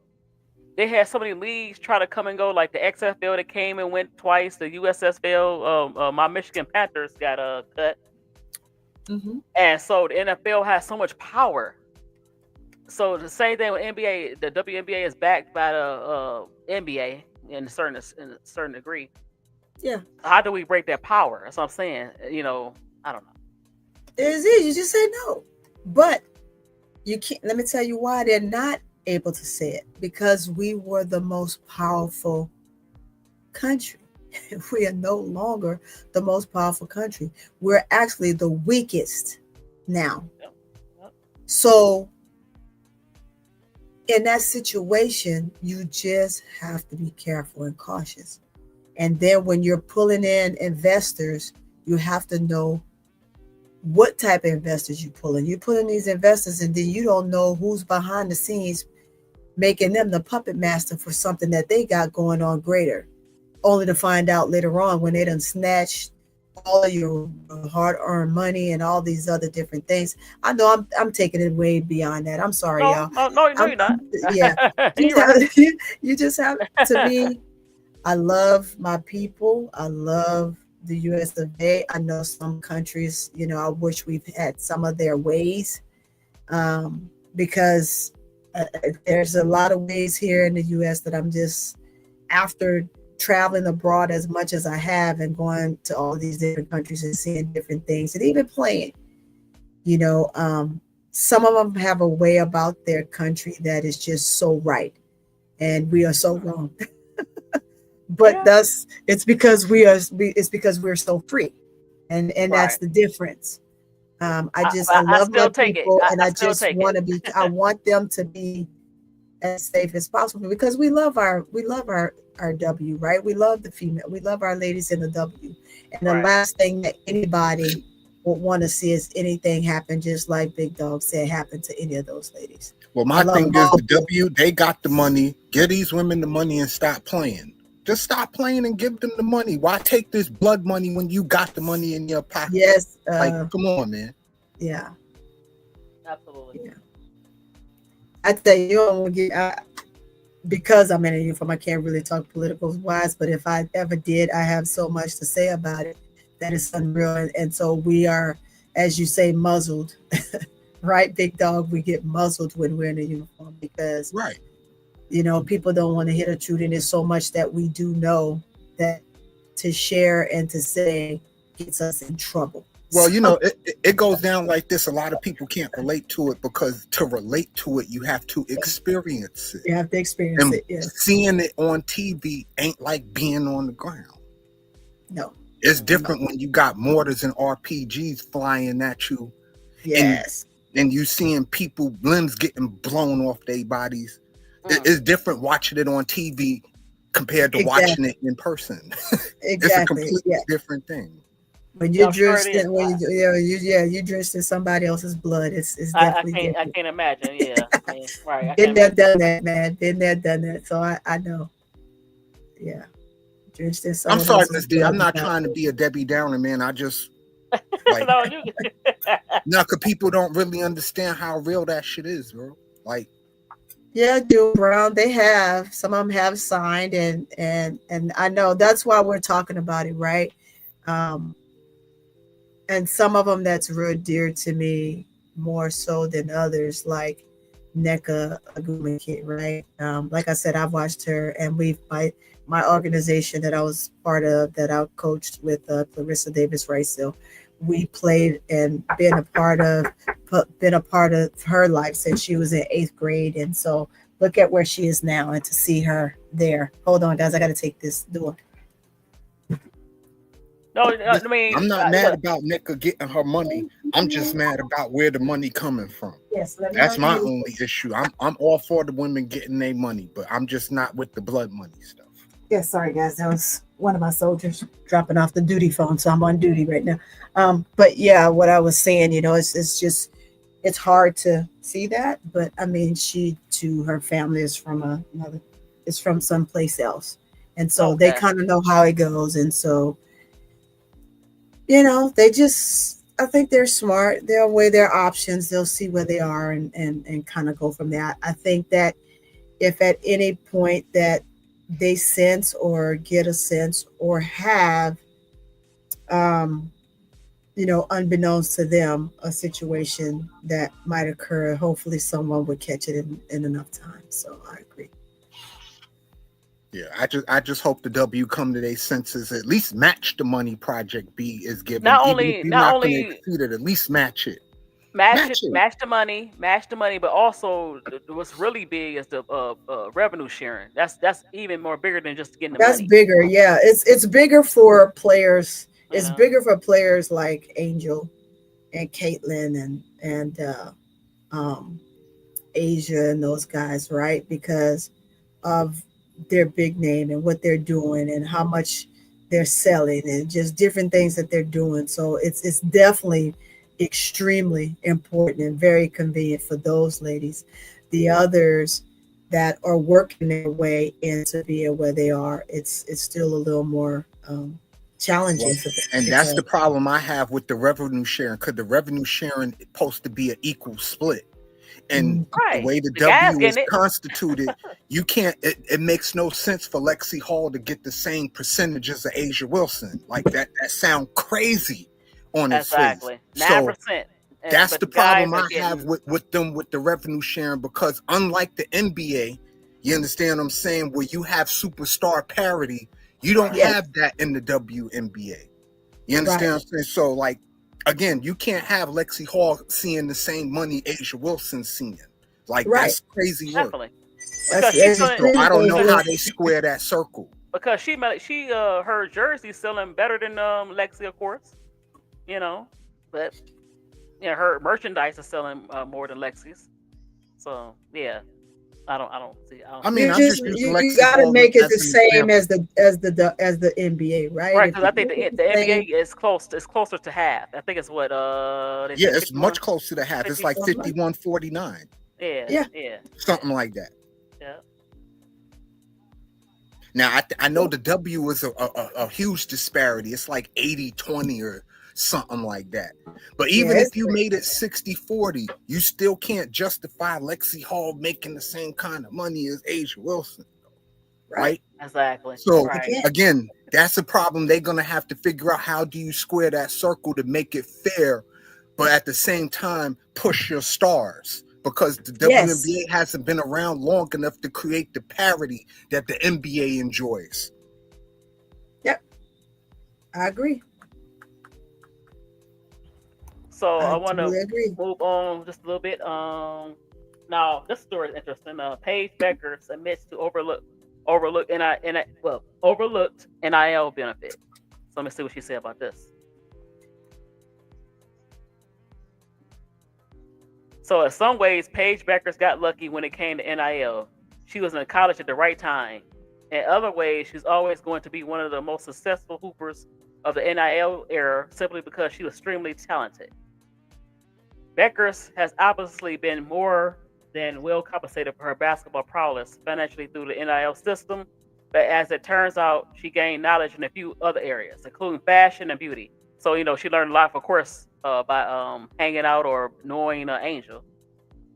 They had so many leagues try to come and go, like the XFL that came and went twice. The USFL, my Michigan Panthers got cut, and so the NFL has so much power. So the same thing with NBA, the WNBA is backed by the NBA in a certain degree. Yeah. How do we break that power? That's what I'm saying. You know, I don't know. It's easy. You just say no, but you can't. Let me tell you why they're not able to say it, because we were the most powerful country. We are no longer the most powerful country. We're actually the weakest now. Yep. So in that situation, you just have to be careful and cautious. And then when you're pulling in investors, you have to know what type of investors you pull in. You put in these investors and then you don't know who's behind the scenes making them the puppet master for something that they got going on greater, only to find out later on when they done snatched all of your hard-earned money and all these other different things. I know I'm taking it way beyond that. I'm sorry, y'all. No, you're not. Yeah. You just have, to me, I love my people. I love the US of A. I know some countries, you know, I wish we've had some of their ways, because there's a lot of ways here in the US that I'm just, after traveling abroad as much as I have and going to all these different countries and seeing different things and even playing, you know, some of them have a way about their country that is just so right, and we are so wrong. But thus it's because we're so free, and that's the difference. I love my people, and I just want to be. I want them to be as safe as possible, because we love our W, right? We love the female. We love our ladies in the W, and the last thing that anybody would want to see is anything happen, just like Big Dog said, happen to any of those ladies. Well, my thing is the W. They got the money. Give these women the money and stop playing. Just stop playing and give them the money. Why take this blood money when you got the money in your pocket? Yes. Like, come on, man. Yeah. Absolutely. Yeah. I tell you, don't get, because I'm in a uniform, I can't really talk political wise, but if I ever did, I have so much to say about it that is unreal. And so we are, as you say, muzzled, right? Big Dog, we get muzzled when we're in a uniform, because you know, people don't want to hear the truth, and there's so much that we do know that to share and to say gets us in trouble. Well, you know, it goes down like this. A lot of people can't relate to it, because to relate to it, you have to experience it. You have to experience it, yes. Seeing it on TV ain't like being on the ground. No. It's different when you got mortars and RPGs flying at you. Yes. And you seeing people, limbs getting blown off their bodies. It's different watching it on TV compared to watching it in person. It's a completely different thing. When you're drenched you're drenched in somebody else's blood, it's definitely different. I can't imagine. Yeah, right. Been there, done that, man. Been there, done that. So I know. Yeah, drenched in I'm sorry, Miss D. I'm not trying to be a Debbie Downer, man. I just like because people don't really understand how real that shit is, bro. Like. Yeah, June Brown, they have, some of them have signed, and I know that's why we're talking about it, right? And some of them that's real dear to me more so than others, like Nneka Agumakit, right? Like I said, I've watched her, and my organization that I was part of, that I coached with Clarissa Davis Ricehill, we played and been a part of her life since she was in 8th grade. And so look at where she is now, and to see her there. Hold on, guys, I got to take this door. No, I mean, I'm not mad about Nneka getting her money. I'm just mad about where the money coming from. Yes, that's my only issue. I'm all for the women getting their money, but I'm just not with the blood money stuff. Yeah, sorry guys, that was one of my soldiers dropping off the duty phone, so I'm on duty right now. But yeah, what I was saying, you know, it's just, it's hard to see that, but I mean, she too, her family is from from someplace else, And so they kind of know how it goes. And so, they just, I think they're smart. They'll weigh their options. They'll see where they are and kind of go from there. I think that if at any point that they sense or get a sense or have, unbeknownst to them, a situation that might occur, hopefully someone would catch it in enough time. So I agree. Yeah, I just hope the W come to their senses, at least match the money Project B is giving. Not Even only, if you're not not only going to exceed it, at least match it. Match the money, but also what's really big is the revenue sharing. That's even more bigger than just getting the money. That's bigger, yeah. It's bigger for players. It's bigger for players like Angel and Caitlyn and Asia and those guys, right? Because of their big name and what they're doing and how much they're selling and just different things that they're doing. So it's definitely extremely important and very convenient for those ladies. The others that are working their way into being where they are, it's still a little more challenging. Well, and that's the problem I have with the revenue sharing, because the revenue sharing is supposed to be an equal split. And the way the W is constituted, you can't, it makes no sense for Lexi Hall to get the same percentages of Asia Wilson. Like that sounds crazy on its face. 9%. So that's the problem I have with them with the revenue sharing, because unlike the NBA, you understand what I'm saying, where you have superstar parity, you don't have that in the WNBA. You understand what I'm saying? So like, again, you can't have Lexi Hall seeing the same money Asia Wilson's seeing. Like, that's crazy work. So I don't know how they square that circle. Because her jersey selling better than Lexi, of course. But her merchandise is selling more than Lexi's. So yeah. I don't see. I mean, you gotta make it the same as the NBA, right? Right, because I think the NBA is close. It's closer to half. I think it's what it's much closer to half. It's like 51-49. Yeah. Something like that. Yeah. Now I know the W is a huge disparity. It's like 80-20 or something like that. But even if you made it 60-40, you still can't justify Lexi Hall making the same kind of money as Asia Wilson, right? Exactly. So again, that's a problem they're gonna have to figure out. How do you square that circle to make it fair, but at the same time push your stars? Because the WNBA hasn't been around long enough to create the parity that the NBA enjoys. Yep, I agree. So I want to move on just a little bit. Now this story is interesting. Paige Becker admits to overlooked NIL benefit. So let me see what she said about this. So in some ways, Paige Beckers got lucky when it came to NIL. She was in college at the right time. In other ways, she's always going to be one of the most successful hoopers of the NIL era simply because she was extremely talented. Beckers has obviously been more than well compensated for her basketball prowess financially through the NIL system, but as it turns out, she gained knowledge in a few other areas, including fashion and beauty. So, she learned a lot, of course, by hanging out or knowing Angel.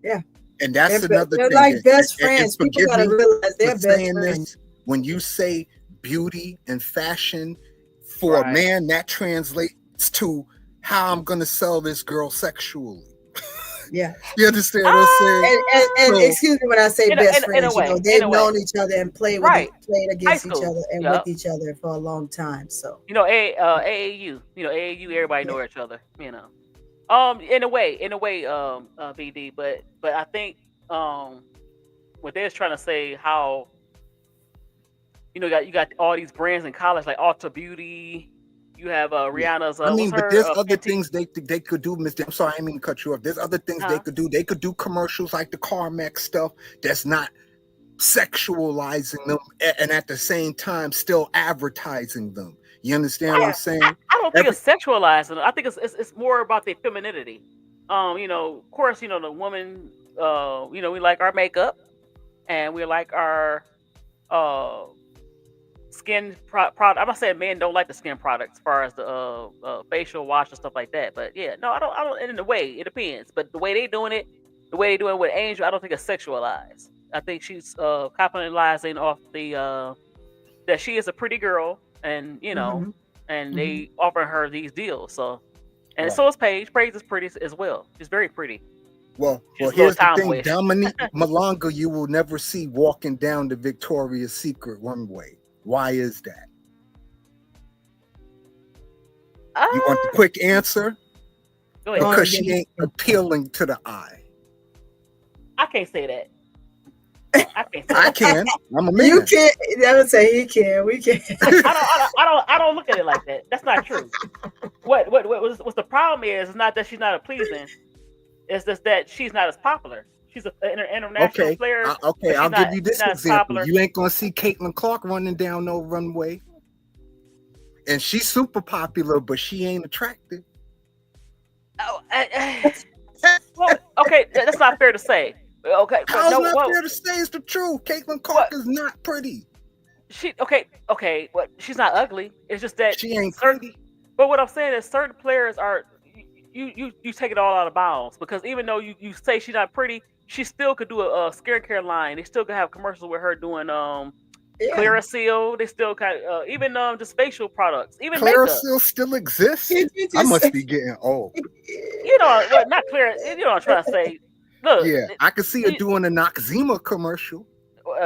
Yeah. And that's another thing. They're like best friends. People gotta realize they're best friends. When you say beauty and fashion for a man, that translates to how I'm gonna sell this girl sexually. Yeah. You understand what I'm saying? And excuse me when I say best friends, they've known each other and played against each other and with each other for a long time. So AAU, AAU, everybody know each other, in a way, BD, but I think what they're trying to say, how you got all these brands in college like Ulta Beauty. You have Rihanna's. But there's other things they could do, Mr. I'm sorry, I didn't mean to cut you off. There's other things they could do. They could do commercials like the Carmex stuff that's not sexualizing them, and at the same time still advertising them. You understand what I'm saying? I don't think it's sexualizing. I think it's more about their femininity. Of course, the woman. We like our makeup, and we like our skin product. I'm not saying men don't like the skin products as far as the facial wash and stuff like that. But yeah, no, I don't. In a way, it depends. But the way they doing it with Angel, I don't think it's sexualized. I think she's capitalizing off the that she is a pretty girl, and and they offer her these deals. So, and so is Paige. Paige is pretty as well. She's very pretty. Well, here's the thing, Dominique Malonga, you will never see walking down the Victoria's Secret runway. Why is that? You want the quick answer? Go ahead. Because she ain't appealing to the eye. I can't say that. I can. I'm a man. You can't. I would say he can. We can. I don't look at it like that. That's not true. What's the problem is not that she's not pleasing. It's just that she's not as popular. She's an international player. Okay, I'll give you this example. You ain't gonna see Caitlin Clark running down no runway, and she's super popular, but she ain't attractive. Oh, well, okay, that's not fair to say. Okay, how's not fair to say? It's the truth. Caitlin Clark is not pretty. Okay, but she's not ugly. It's just that she ain't pretty. But what I'm saying is, certain players are. You take it all out of bounds, because even though you say she's not pretty, she still could do a skincare line. They still could have commercials with her doing Clearasil. They still kind even just facial products. Even Clearasil still exists. I must be getting old. Not clear. You know what I'm trying to say. Look, yeah, I can see her doing a Noxzema commercial.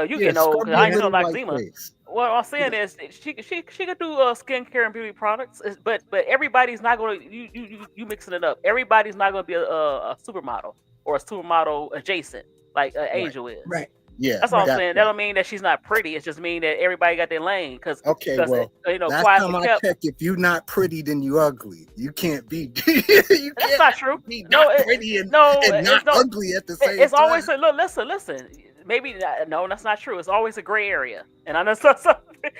You get old because I ain't know Noxzema. What I'm saying is she could do skincare and beauty products, but everybody's not going to you mixing it up. Everybody's not going to be a supermodel or a supermodel adjacent like Angel is. Right. Yeah. That's all I'm saying. That don't mean that she's not pretty. It just means that everybody got their lane. Last time I checked, if you're not pretty, then you ugly. You can't be. That's not true. Pretty and not ugly at the same time. It's always look. Listen. Maybe no, that's not true. It's always a gray area, and I know something.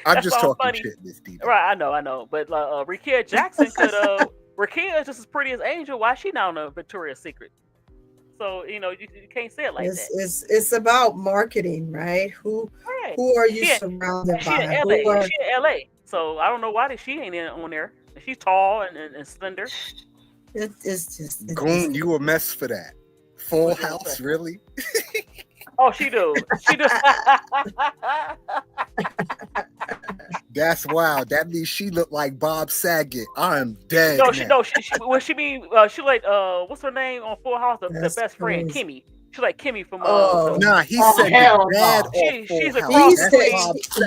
I'm just talking funny. Shit, Miss D. Right, I know. But Rakia Jackson could. Rakia is just as pretty as Angel. Why is she now in a Victoria's Secret? So you can't say it like that. It's about marketing, right? Who are you surrounded by? She in LA. So I don't know why she ain't on there. She's tall and slender. It's just Goon, you a mess for that. Full House, really? Oh, she do. That's wild. That means she looked like Bob Saget. I'm dead. She mean she like what's her name on Full House? The best friend, Kimmy. She like Kimmy from Nah, he said dad. She's a cross between.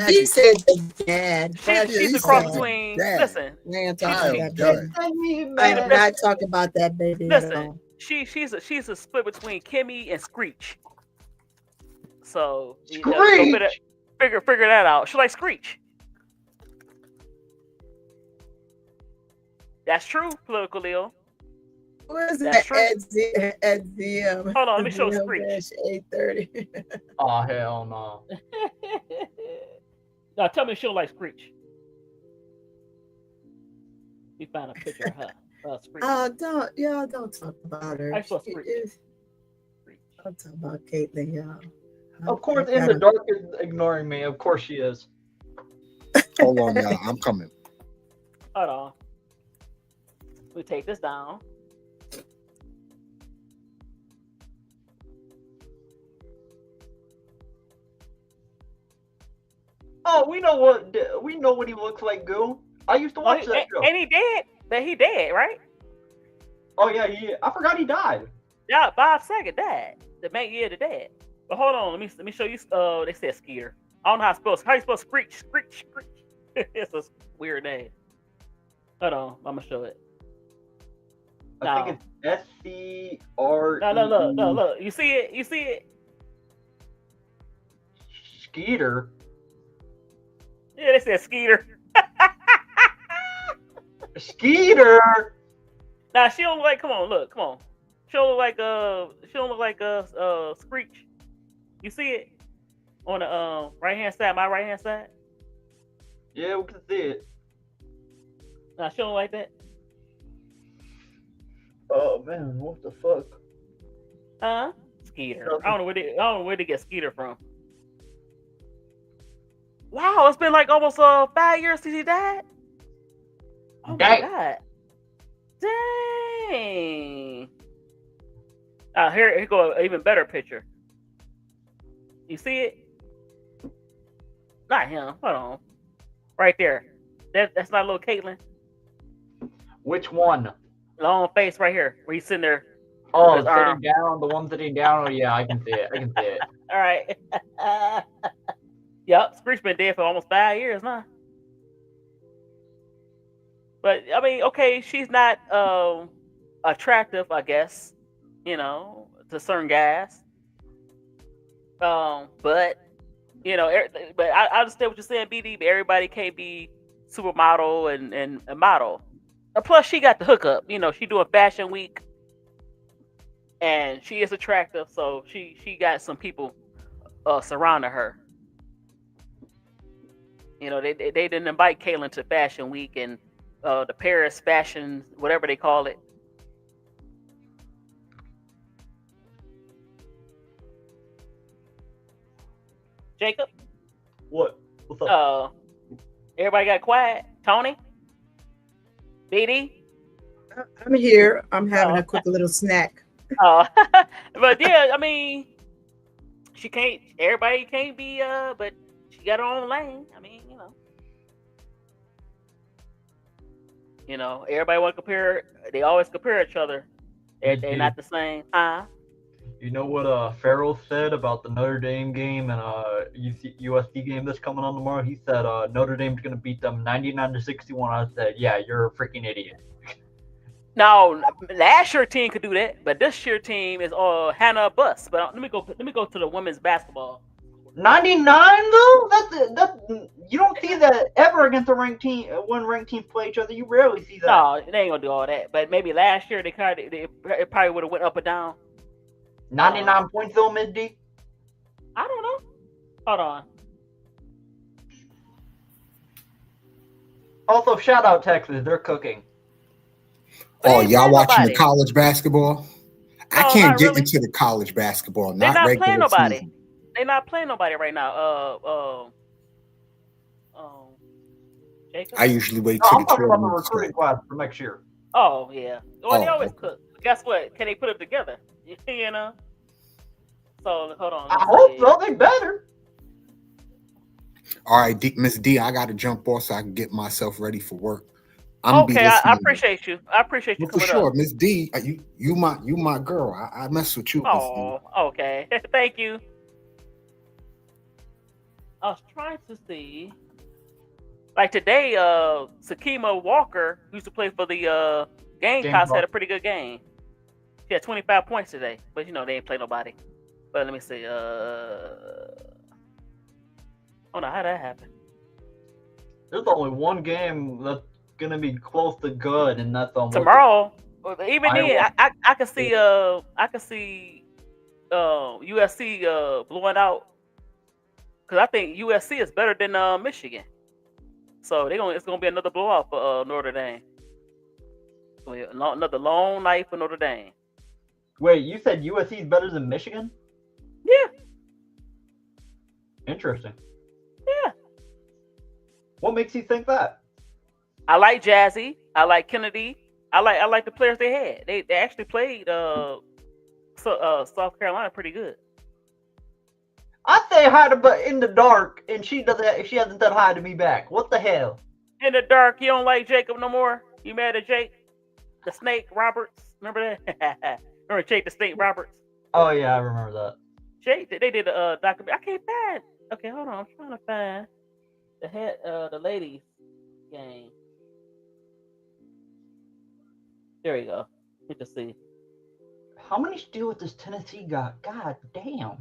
He said the dad. She's a cross between. Listen, I'm not talking about that baby. Listen, she's a split between Kimmy and Screech. So figure that out. She like Screech. That's true, Political Leo. Who is that? Ed Z. Hold on, let me show Screech. 8:30. Oh hell no. Now tell me she don't like Screech. We found a picture of her. Screech. Don't talk about her. I saw Screech. Don't talk about Caitlin, y'all. Of course, in the dark is ignoring me. Of course she is. Hold on, y'all. I'm coming. Hold on. We take this down. Oh, we know what he looks like, Goo. I used to watch that show. And he dead, right? Oh yeah, I forgot he died. Yeah, Bob Saget died. The dad. But hold on, let me show you. They said Skeeter. I don't know how you spell Screech. Screech. It's a weird name. Hold on, I'm gonna show it. I think it's SCR. No, look. You see it? Skeeter. Yeah, they said Skeeter. Skeeter. Now she don't look like. Come on. She don't look like Screech. You see it on the right hand side? My right hand side. Yeah, we can see it. Now she don't like that. Oh man, what the fuck? Skeeter. I don't know where they get Skeeter from. Wow, it's been like almost 5 years since he died. Oh my God! Dang! Here go an even better picture. You see it? Not him. Hold on. Right there. That's not little Caitlyn. Which one? Long face right here, where he's sitting there. Oh, sitting down. The one sitting down. Oh yeah, I can see it. All right. Yep, Screech been dead for almost 5 years now. But I mean, okay, she's not attractive, I guess, to certain guys. But but I understand what you're saying, BD. But everybody can't be supermodel and a model. And plus, she got the hookup. She doing Fashion Week, and she is attractive, so she got some people surrounding her. They didn't invite Caitlyn to Fashion Week and the Paris Fashion, whatever they call it. Jacob? What? What's up? Everybody got quiet. Tony? BD? I'm here. I'm having a quick little snack. But yeah, I mean, everybody can't be, but she got her own lane. I mean, everybody want to compare. They always compare each other. They're not the same. You know what Farrell said about the Notre Dame game and USC game that's coming on tomorrow? He said Notre Dame's going to beat them 99-61. I said, yeah, you're a freaking idiot. No, last year team could do that, but this year team is Hannah Bus. But let me go to the women's basketball. 99 though? That's you don't see that ever against a ranked team when ranked teams play each other. You rarely see that. No, they ain't gonna do all that. But maybe last year it probably would have went up or down. 99 points though, Miss D? I don't know. Hold on. Also, shout out Texas. They're cooking. Oh, y'all watching the college basketball? I can't get really. into the college basketball. They're not playing nobody. Season. They're not playing nobody right now. Jacob? I usually wait till the 12 months recruiting class for next year. Oh yeah. Well, they always cook. Guess what? Can they put it together? So hold on. I hope so. They better. All right, Miss D, I got to jump off so I can get myself ready for work. Okay, I appreciate you. I appreciate you for sure, Miss D. You my girl. I mess with you. Oh, okay. Thank you. I was trying to see, like today, Sakima Walker, who used to play for the Gamecocks, had a pretty good game. She had 25 points today, but they ain't play nobody. But let me see. Oh no, how'd that happen? There's only one game that's gonna be close to good, and that's on tomorrow. Even then, I can see USC blowing out, because I think USC is better than Michigan. So it's gonna be another blowout for Notre Dame. Another long night for Notre Dame. Wait, you said USC is better than Michigan? Yeah. Interesting. Yeah. What makes you think that? I like Jazzy. I like Kennedy. I like the players they had. They actually played South Carolina pretty good. I say hi to but in the dark, and she hasn't said hi to me back. What the hell? In the dark, you don't like Jacob no more? You mad at Jake? The Snake Roberts? Remember that? Remember Jake the Snake Roberts? Oh yeah, I remember that. Jake, they did a documentary. I can't find. Okay, hold on. I'm trying to find the ladies game. There we go. Good to see. How many steals does Tennessee got? God damn.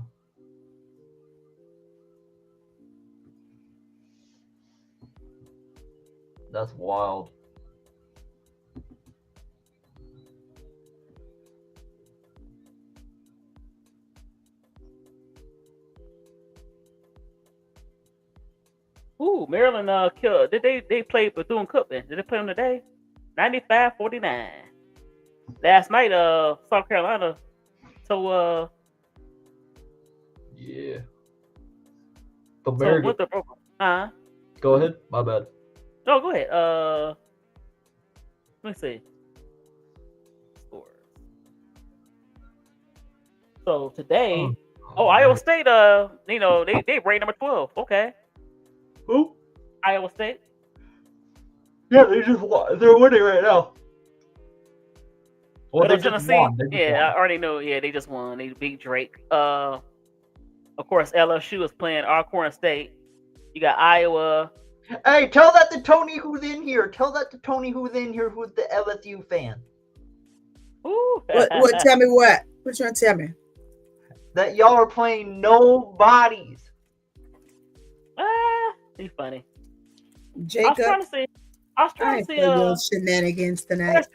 That's wild. Ooh, Maryland killed. Did they play Bethune-Cookman? Did they play them today? 95-49. Last night, South Carolina. Yeah. So Winthrop, Huh? Go ahead. My bad. No, go ahead. Let me see. Scores. So today, Iowa State. You know, they ranked number 12. Okay. Who? Iowa State. Yeah, they're winning right now. Well, they just Tennessee. won. I already know. Yeah, they just won. They beat Drake. Of course, LSU is playing Alcorn State. You got Iowa. Hey, tell that to Tony who's in here. Tell that to Tony who's in here, who's the LSU fan. Ooh. What? Tell me what? What you trying to tell me? That y'all are playing nobodies. He's funny. Jacob. I was trying to see those shenanigans tonight. Where's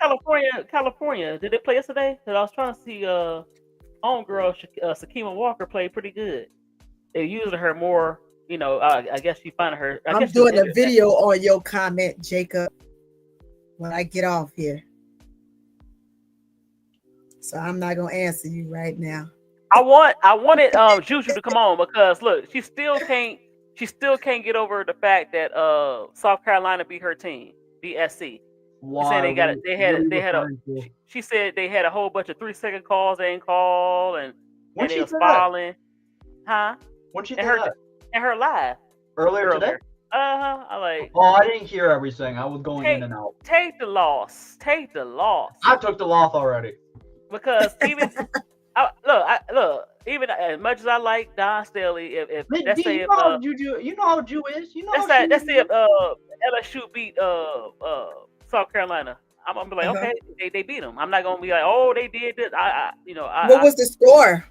California? Did they play yesterday? Because I was trying to see homegirl Sakima Walker played pretty good. They're using her more. You know, I guess she found her. I'm doing a video on your comment, Jacob, when I get off here. So I'm not gonna answer you right now. I wanted Juju to come on because look, she still can't get over the fact that South Carolina beat her team, BSC. Why? She said they had a whole bunch of 3-second calls they didn't call and they was filing. Huh? When she did that? In her live. Earlier today? I like. Oh, I didn't hear everything. I was going in and out. Take the loss. I took the loss already. Because even even as much as I like Don Staley, if let's say you know how Jew is. You know let's say if LSU beat South Carolina, I'm gonna be like, okay, they beat them. I'm not gonna be like, oh, they did this. What was the score?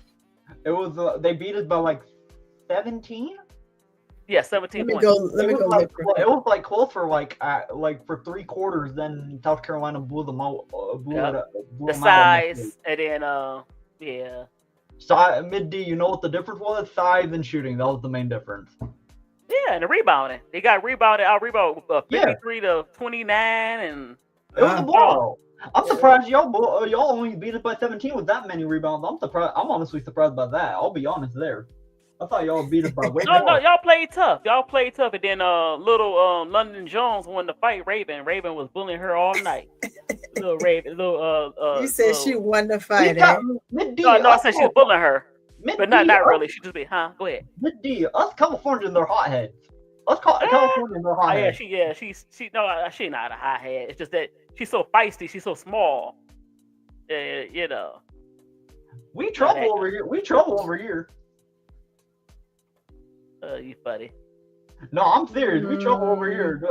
It was they beat us by like 17. Yeah, 17 points. Let me go look. It was like close for like for 3 quarters. Then South Carolina blew them out. The size, and then yeah. Mid D, you know what the difference was? Size and shooting. That was the main difference. Yeah, and the rebounding. They got out rebound 53 to 29, and it was a blowout. I'm surprised y'all only beat us by 17 with that many rebounds. I'm surprised. I'm honestly surprised by that. I'll be honest there. I thought y'all beat us by way more. No, y'all played tough. And then little London Jones won the fight. Raven was bullying her all night. You said she won the fight. No, I said she was bullying her, but not really. She just be, go ahead. Mid D, us Californians are hotheads. Us Californians are hotheads. She's not a hothead. It's just that she's so feisty. She's so small. You know. We trouble over here. You funny. No, I'm serious. We trouble over here.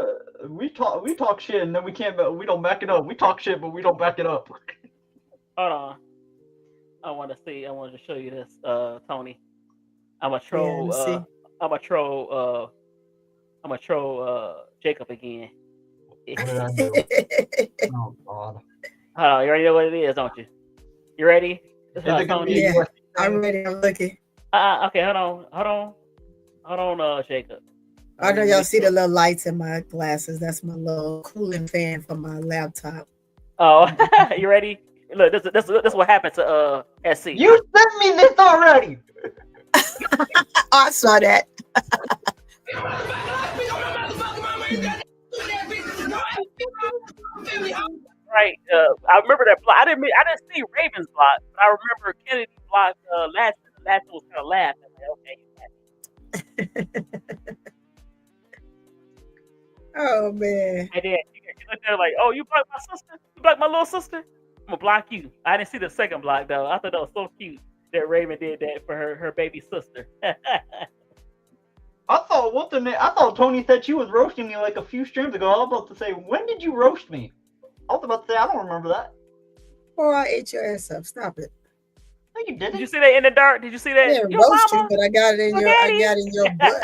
We talk shit and then we don't back it up. We talk shit but we don't back it up. Hold on. I want to show you this, Tony. I'm a troll. I'm a troll Jacob again. What did I do? Oh God. Hold on, you already know what it is, don't you? You ready? Yeah, I'm ready. I'm looking. Okay, hold on, Jacob. I know y'all see the little lights in my glasses. That's my little cooling fan for my laptop. Oh, you ready? Look, this what happened to SC. You sent me this already. I saw that. Right. I remember that block. I didn't see Ravens block, but I remember Kennedy blocked Latch was kind of laughing. Okay. Oh man. And then you look there like, oh, you blocked my sister? You blocked my little sister? I'm gonna block you. I didn't see the second block though. I thought that was so cute that Raven did that for her baby sister. I thought Tony said she was roasting me like a few streams ago. I was about to say, when did you roast me? I was about to say, I don't remember that. Oh, I ate your ass up. Stop it. No, you didn't. Did you see that in the dark? Did you see that? I didn't roast you, but I got it in your butt.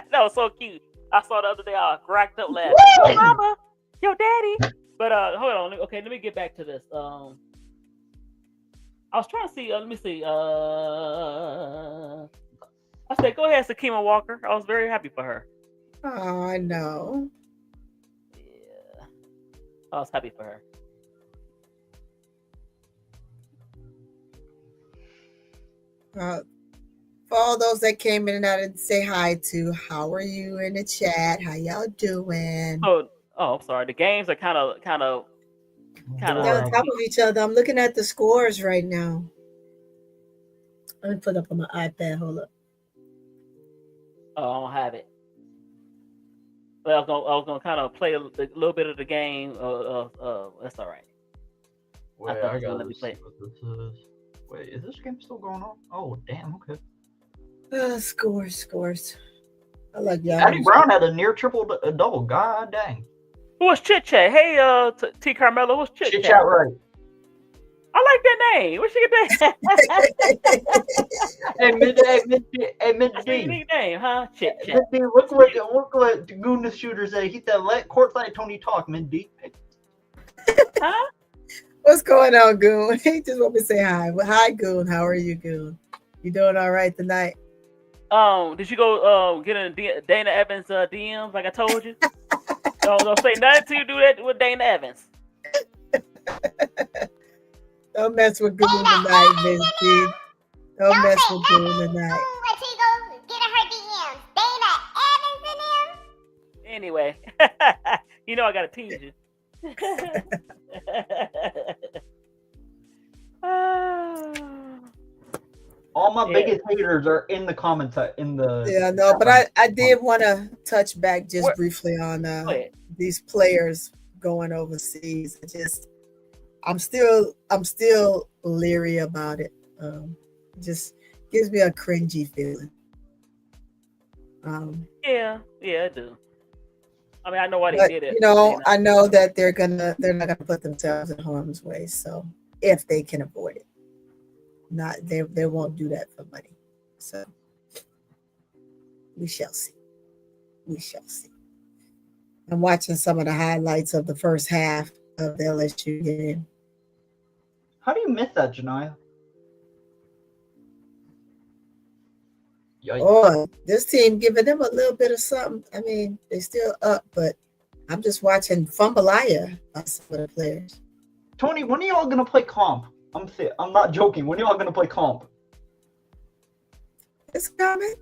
That was so cute. I saw the other day. I cracked up laughing. Yo, mama, yo, daddy. But hold on. Okay, let me get back to this. I was trying to see. Let me see. I said, go ahead, Sakima Walker. I was very happy for her. Oh, I know. Yeah, I was happy for her. for all those that came in and out and say hi to, how are you in the chat? How y'all doing? Oh, I'm sorry. The games are kind of They're on top of each other. I'm looking at the scores right now. Let me put it up on my iPad. Hold up. Oh, I don't have it. But I was gonna kind of play a little bit of the game. That's all right. Wait, I gotta see what this is. Wait, is this game still going on? Oh, damn. Okay. Scores. I like y'all. Eddie Brown had a near triple double. God dang. Who was Chit Chat? Hey, T Carmelo, who's Chit Chat? Chit Chat, right? I like that name. What's your name? Hey, Mid That's your D. nickname, huh? Chit Chat. Mid D, look what the Goon the Shooter said. He said, "Let courtside Tony talk, Mid D." Huh? What's going on, Goon? He just want me to say hi. Well, hi, Goon. How are you, Goon? You doing all right tonight? Did you go get in Dana Evans DMs like I told you? Don't say nothing till you do that with Dana Evans. Don't mess with Goon tonight, Miss D. Don't mess with Goon tonight. Anyway, you know I gotta tease you. All my biggest haters are in the comments. Yeah, no, but I did want to touch back just briefly on these players going overseas. I'm still leery about it. Just gives me a cringy feeling. Yeah, I do. I mean, I know why they did it. You know, I know that they're not gonna put themselves in harm's way. So if they can avoid it, they won't do that for money. So we shall see. I'm watching some of the highlights of the first half of the LSU game. How do you miss that, Janiyah? Yikes. Oh, this team giving them a little bit of something. I mean, they still up, but I'm just watching Fumbleia by some of the players. Tony, when are y'all gonna play comp? I'm not joking. When are y'all gonna play comp? It's coming.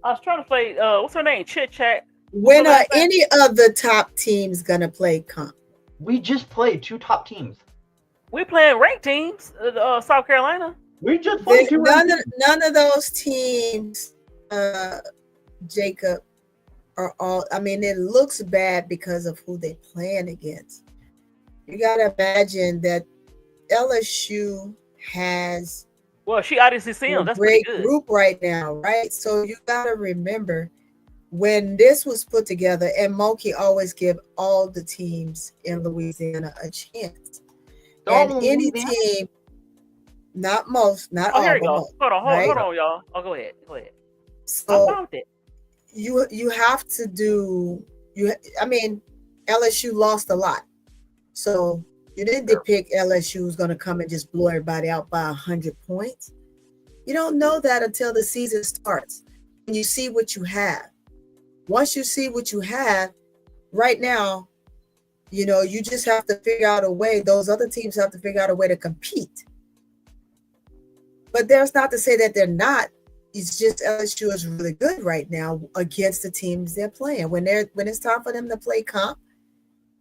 I was trying to play. What's her name? Chit Chat. When are any of the top teams gonna play comp? We just played 2 top teams. We playing ranked teams. South Carolina. We just played 2. None of those teams, Jacob, are all. I mean, it looks bad because of who they playing against. You gotta imagine that LSU has. Well, she obviously seen them. That's great pretty good. Group right now, right? So you gotta remember when this was put together, and Monkey always give all the teams in Louisiana a chance. And any team, not most, not all, here you but go. most, Hold right? on, y'all. Oh, go ahead. So I found it. You have to do I mean, LSU lost a lot. So you didn't depict LSU was going to come and just blow everybody out by 100 points. You don't know that until the season starts. And you see what you have. Once you see what you have, right now, you know, you just have to figure out a way. Those other teams have to figure out a way to compete. But there's not to say that they're not. It's just LSU is really good right now against the teams they're playing. When it's time for them to play comp,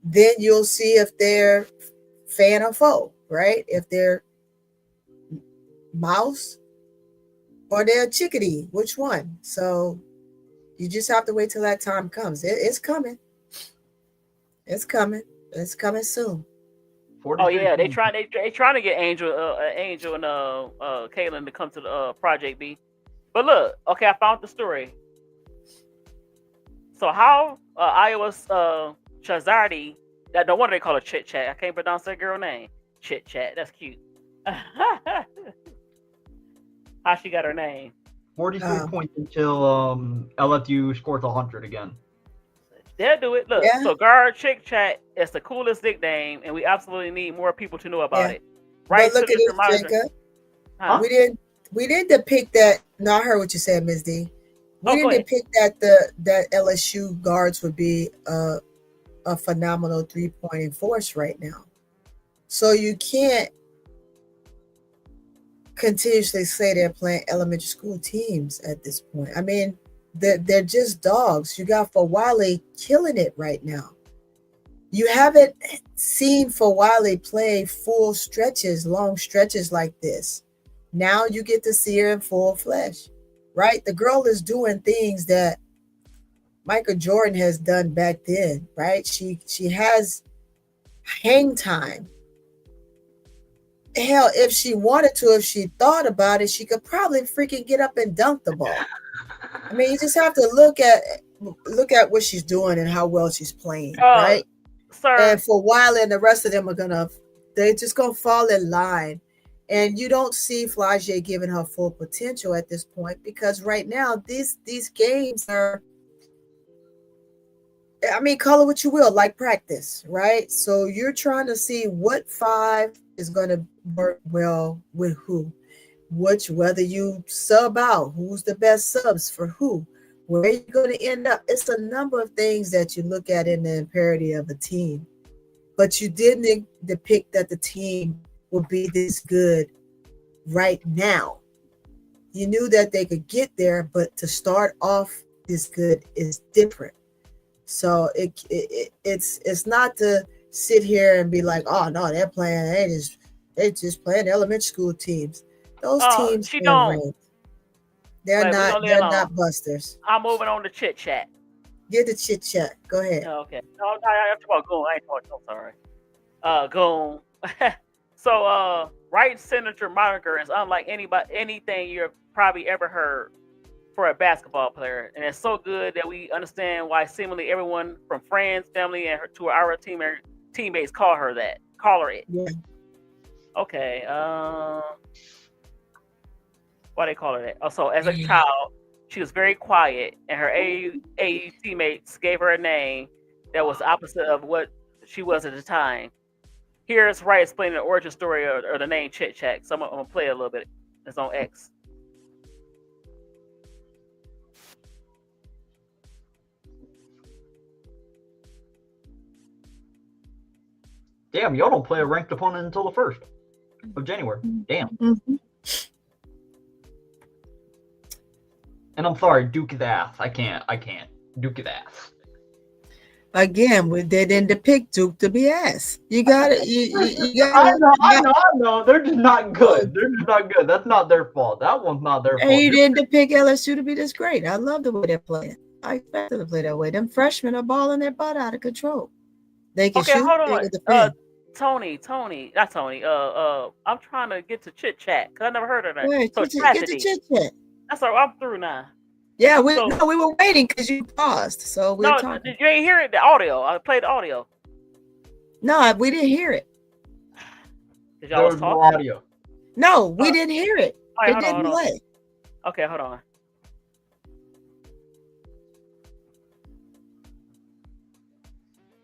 then you'll see if they're fan or foe, right? If they're mouse or they're chickadee, which one? So you just have to wait till that time comes. It's coming. It's coming. It's coming soon. Oh yeah, they trying to get Angel and Kaylin to come to the Project B. But look, okay, I found the story. So how Iowa's Chazardi, that no wonder they call her Chit Chat. I can't pronounce that girl name. Chit Chat. That's cute. How she got her name? 43 points until LFU scores 100 again. They'll do it. Look, so guard Chit Chat is the coolest nickname, and we absolutely need more people to know about it. Right? But look at this, Jacob. Huh? We didn't depict that. No, I heard what you said, Ms. D. We didn't depict that that LSU guards would be a phenomenal 3-point force right now. So you can't continuously say they're playing elementary school teams at this point. I mean, they're just dogs. You got Fawali killing it right now. You haven't seen Fawali play full stretches, long stretches like this. Now you get to see her in full flesh, right? The girl is doing things that Michael Jordan has done back then, right? She has hang time. Hell, if she wanted to, if she thought about it, she could probably freaking get up and dunk the ball. I mean, you just have to look at what she's doing and how well she's playing, right? Sir. And for a while, and the rest of them they're just gonna fall in line. And you don't see Flau'jae giving her full potential at this point, because right now these games are, I mean, call it what you will, like practice, right? So you're trying to see what five is going to work well with who, whether you sub out, who's the best subs for who, where are you going to end up? It's a number of things that you look at in the imperative of a team, but you didn't depict that the team will be this good right now. You knew that they could get there, but to start off this good is different. So it's not to sit here and be like, oh no, they just playing elementary school teams. Those teams are ranked. They're not busters. I'm moving on to chit chat. Get the chit chat. Go ahead. Okay. No, I have to talk Goon. I ain't talking. I'm sorry. Goon. So right signature moniker is unlike anything you've probably ever heard for a basketball player, and it's so good that we understand why seemingly everyone from friends, family, and to our teammates call her it. Yeah. Okay. Why they call her that? Also, as a child, she was very quiet, and her AAU teammates gave her a name that was opposite of what she was at the time. Here's Wright explaining the origin story or the name Chit Chat. So I'm gonna play a little bit. It's on X. Damn, y'all don't play a ranked opponent until the 1st of January. Damn. Mm-hmm. And I'm sorry, Duke is ass. I can't. Duke is ass. Again, they didn't depict Duke to be ass. You got it. I know. They're just not good. That's not their fault. That one's not their fault. And you didn't depict LSU to be this great. I love the way they're playing. I expect them to play that way. Them freshmen are balling their butt out of control. They can shoot. Hold on. They can defend. Tony, not Tony. I'm trying to get to Chit Chat because I never heard of that. Wait, so get the Chit Chat. That's all. I'm through now. Yeah, we were waiting because you paused. So we were talking. You ain't hear it. The audio. I played the audio. No, we didn't hear it. Did y'all was talking? Audio. No, we didn't hear it. Right, it didn't play. Okay, hold on.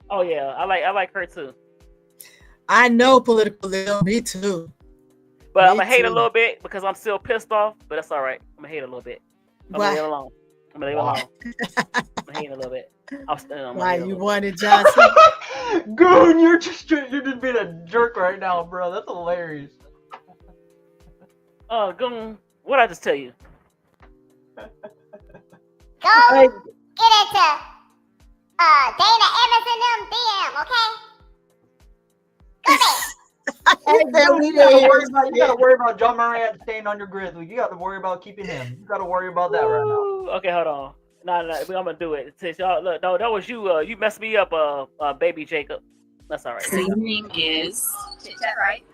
Oh yeah, I like her too. I know political Lil, me too. But I'm gonna hate a little bit because I'm still pissed off, but that's all right. I'm gonna hate a little bit. I'm gonna leave it alone. I'm gonna hate a little bit. Why you wanted Johnson? Goon, you're just being a jerk right now, bro. That's hilarious. Goon, what'd I just tell you? Go get into Dana Emerson them DM, okay? Go there. You gotta worry about John Morant staying on your Grizzlies. You gotta worry about keeping him. You gotta worry about that right now. Okay, hold on. No, I'm gonna do it. Since y'all look, no, that was you. You messed me up, baby Jacob. That's all right. So your name is Chit Chat, right?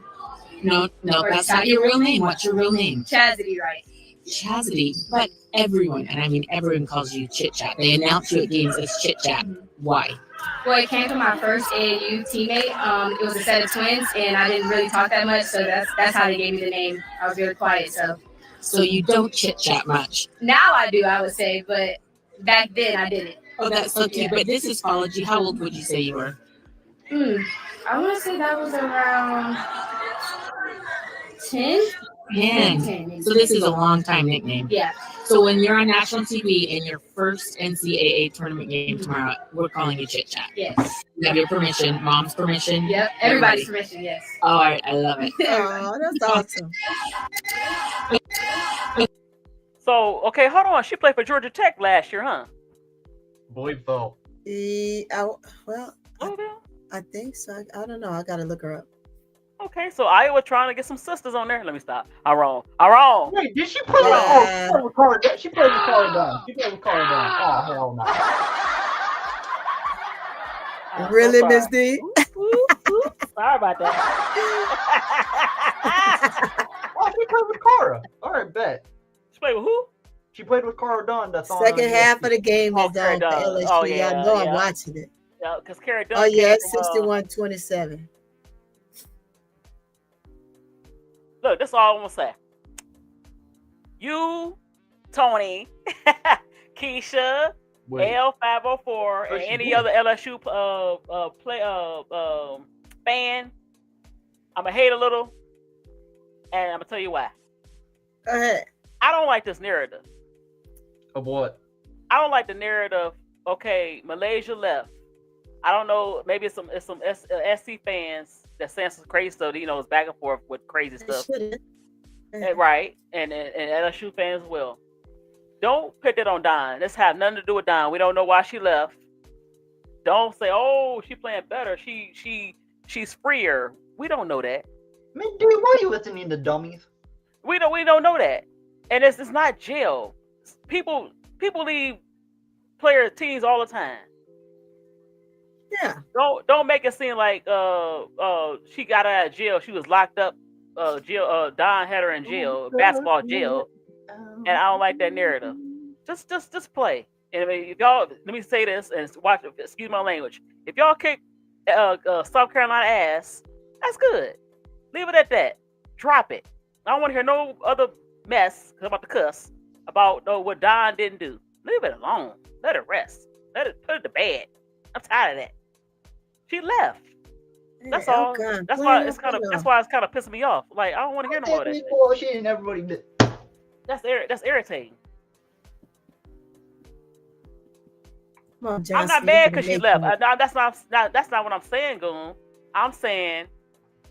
No, that's not your real name. What's your real name? Chastity, right? Chastity, but everyone, and I mean everyone, calls you Chit Chat. They announce you at games as Chit Chat. Why? Well, it came from my first AAU teammate. It was a set of twins, and I didn't really talk that much, so that's how they gave me the name. I was really quiet, so you don't chit chat much. Now I do, I would say, but back then I didn't. Oh, that's so cute. Yeah. But this is college. How old would you say you were? I want to say that was around 10. Fan. So this is a long time nickname. Yeah. So when you're on national TV in your first NCAA tournament game tomorrow, we're calling you Chit Chat. Yes. You have your permission, mom's permission. Yep. Everybody's permission. Yes. All right, I love it. Oh, that's awesome. So, okay, hold on. She played for Georgia Tech last year, huh? Believe so. Well, I think so. I don't know. I gotta look her up. Okay, so Iowa trying to get some sisters on there. Let me stop. I'm wrong. Wait, did she play with Cara? She played with Cara Dunn. Oh, hell no. Really, Miss D? Sorry about that. Oh, she played with Cara. All right, bet. She played with who? She played with Cara Dunn. That's on Second half of the game is Cara on for Dunn. LSU. Oh, yeah, I know yeah. I'm watching it. Yeah, because Cara Dunn. Oh yeah, it's came from, 61-27. Look, that's all I'm gonna say. You, Tony, Keisha, L504, and any other LSU fan, I'm gonna hate a little, and I'm gonna tell you why. Go ahead. I don't like this narrative. Of what? I don't like the narrative. Okay, Malaysia left. I don't know. Maybe it's some SC fans that saying some crazy stuff. You know, it's back and forth with crazy stuff. Right, and LSU fans will. Don't put that on Don. This have nothing to do with Don. We don't know why she left. Don't say, "Oh, she playing better. She's freer." We don't know that. Man, dude, why are you listening to dummies? We don't know that. And it's not jail. People leave player teams all the time. Yeah. Don't make it seem like she got out of jail. She was locked up. Jail. Don had her in jail, basketball jail, and I don't like that narrative. Just play. And if y'all, let me say this and watch. Excuse my language. If y'all kick South Carolina ass, that's good. Leave it at that. Drop it. I don't want to hear no other mess about the cuss about what Don didn't do. Leave it alone. Let it rest. Let it put it to bed. I'm tired of that. She left. That's all. God, that's why it's kind of pissing me off. Like I don't want to hear no more of that. Bullshit and everybody did. That's irritating. On, I'm not mad because she left. That's not what I'm saying, Goon. I'm saying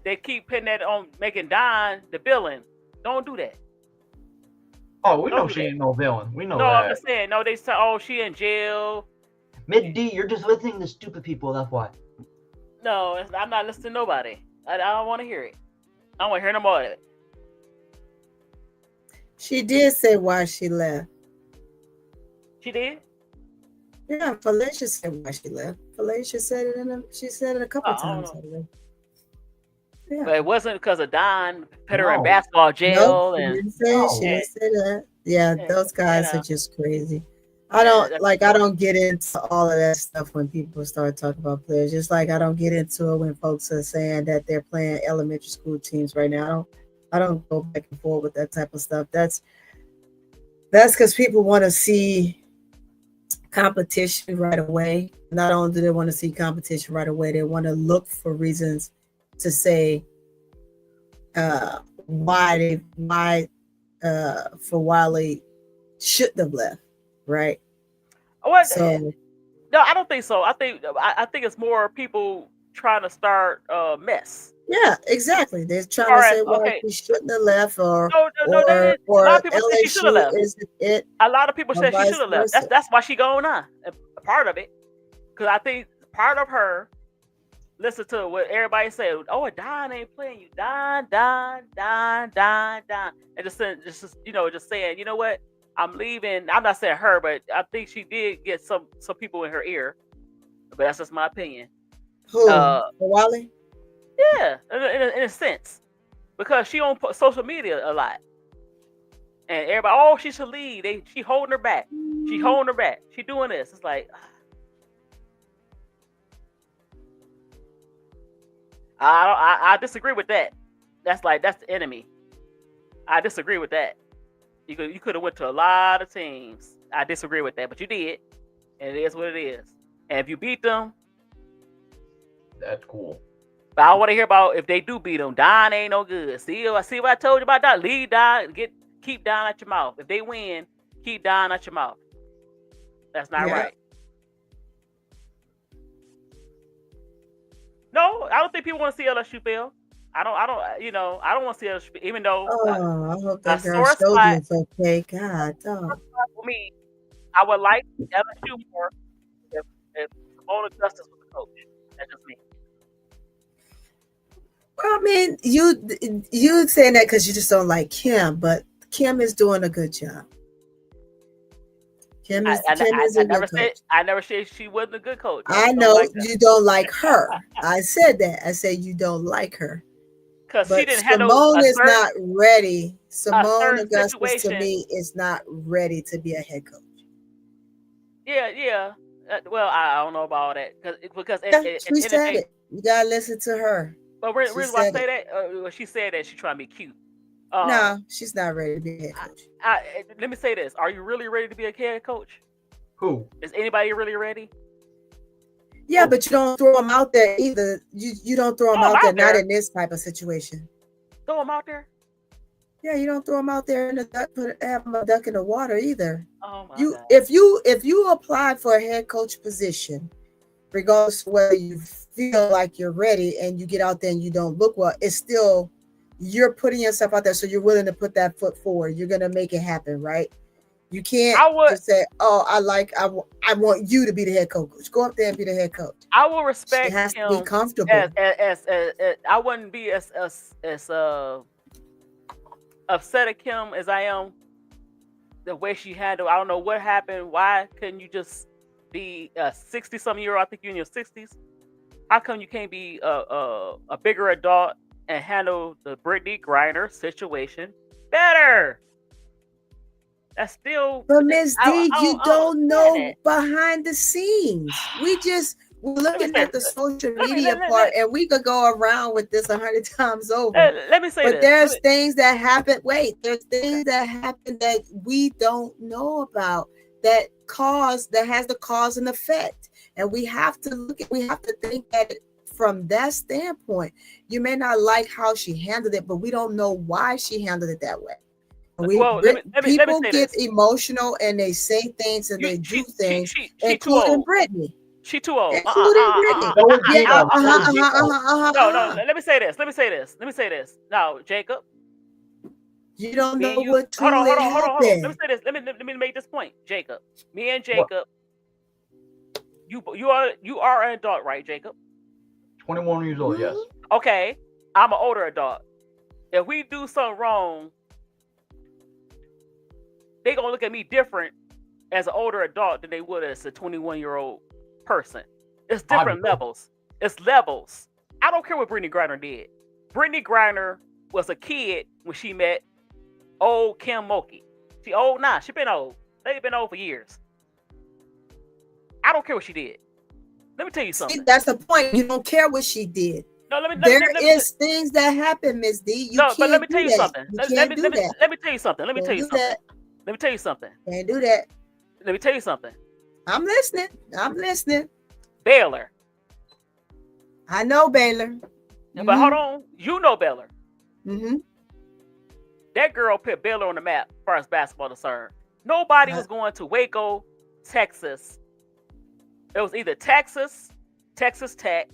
they keep putting that on, making Don the villain. Don't do that. Oh, we know she ain't no villain. We know that. No, I'm just saying. No, they say, oh, she in jail. Mid D, you're just listening to stupid people. That's why. No, I'm not listening to nobody. I don't want to hear it. I don't want to hear no more of it. She did say why she left. She did? Yeah, Felicia said why she left. Felicia said it she said it a couple times. Yeah. But it wasn't because of Don put her in basketball jail. Nope, she didn't say that. Yeah, those guys are just crazy. I don't get into all of that stuff when people start talking about players. Just like I don't get into it when folks are saying that they're playing elementary school teams right now. I don't go back and forth with that type of stuff. That's because people want to see competition right away. Not only do they want to see competition right away, they want to look for reasons to say why for Wiley shouldn't have left. Right. So, no, I don't think so. I think it's more people trying to start a mess. Yeah, exactly. They're trying to say, well, she shouldn't have left, or a lot of people say she should have left. A lot of people say she should have left. That's why she going on. A part of it, because I think part of her listen to what everybody said. Oh, Don ain't playing you. Don, and just saying, you know what? I'm leaving. I'm not saying her, but I think she did get some people in her ear. But that's just my opinion. Who? Wally? Yeah, in a sense, because she on social media a lot, and everybody, oh, she should leave. She holding her back. She holding her back. She doing this. It's like, I disagree with that. That's the enemy. I disagree with that. You could have went to a lot of teams. I disagree with that, but you did, and it is what it is. And if you beat them, that's cool. But I want to hear about if they do beat them. Don ain't no good. See what I told you about Don? Leave Don. Keep Don out your mouth. If they win, keep Don out your mouth. That's not right. No, I don't think people want to see LSU fail. I don't want to see LSU, even though. I hope that girl showed you it's okay. God, for me, I would like LSU more if Simone Augustus was the coach. That's just me. Well, I mean, you saying that because you just don't like Kim, but Kim is doing a good job. Kim is a good coach. I never said she wasn't a good coach. I know you don't like her. I said that. I said you don't like her. Because she didn't have Simone is not ready. Simone Augustus to me is not ready to be a head coach. Yeah. Well, I don't know about all that because she said it. You gotta listen to her. But reason why I say that, she said that she's trying to be cute. No, she's not ready to be a head coach. Let me say this: are you really ready to be a head coach? Who is anybody really ready? Yeah, but you don't throw them out there either. You don't throw them out there, not in this type of situation. Throw them out there? Yeah, you don't throw them out there in the duck, have them a duck in the water either. Oh my God. If you apply for a head coach position, regardless of whether you feel like you're ready and you get out there and you don't look well, it's still you're putting yourself out there, so you're willing to put that foot forward. You're gonna make it happen, right? You can't just say, "Oh, I want you to be the head coach." Go up there and be the head coach. I will respect him. She has to be comfortable. As I wouldn't be as upset at Kim as I am the way she handled. I don't know what happened. Why couldn't you just be a 60-something year old? I think you're in your 60s. How come you can't be a bigger adult and handle the Brittany Griner situation better? That's still. But Ms. D, you don't know behind the scenes. We're looking at the social media part, and we could go around with this 100 times over. Let me say this. But there's things that happen. There's things that happen that we don't know about that has the cause and effect, and we have to think at it from that standpoint. You may not like how she handled it, but we don't know why she handled it that way. People get emotional and they say things and they do things, including Brittany. She too old. No, let me say this. Now, Jacob. You don't know what truly happened. Hold on. Let me say this. Let me make this point, Jacob. Me and Jacob. You are an adult, right, Jacob? 21 years old, yes. Okay, I'm an older adult. If we do something wrong, they gonna look at me different as an older adult than they would as a 21-year-old person. It's different levels. It's levels. I don't care what Brittany Griner did. Brittany Griner was a kid when she met old Kim Mulkey. She old now. She been old. They've been old for years. I don't care what she did. Let me tell you something. See, that's the point. You don't care what she did. No, there is things that happen, Ms. D. But let me tell you something. Let me tell you something. Can't do that. Let me tell you something. I'm listening. Baylor. I know Baylor. But hold on. You know Baylor. Mm-hmm. That girl put Baylor on the map as far as basketball is concerned. Nobody was going to Waco, Texas. It was either Texas Tech.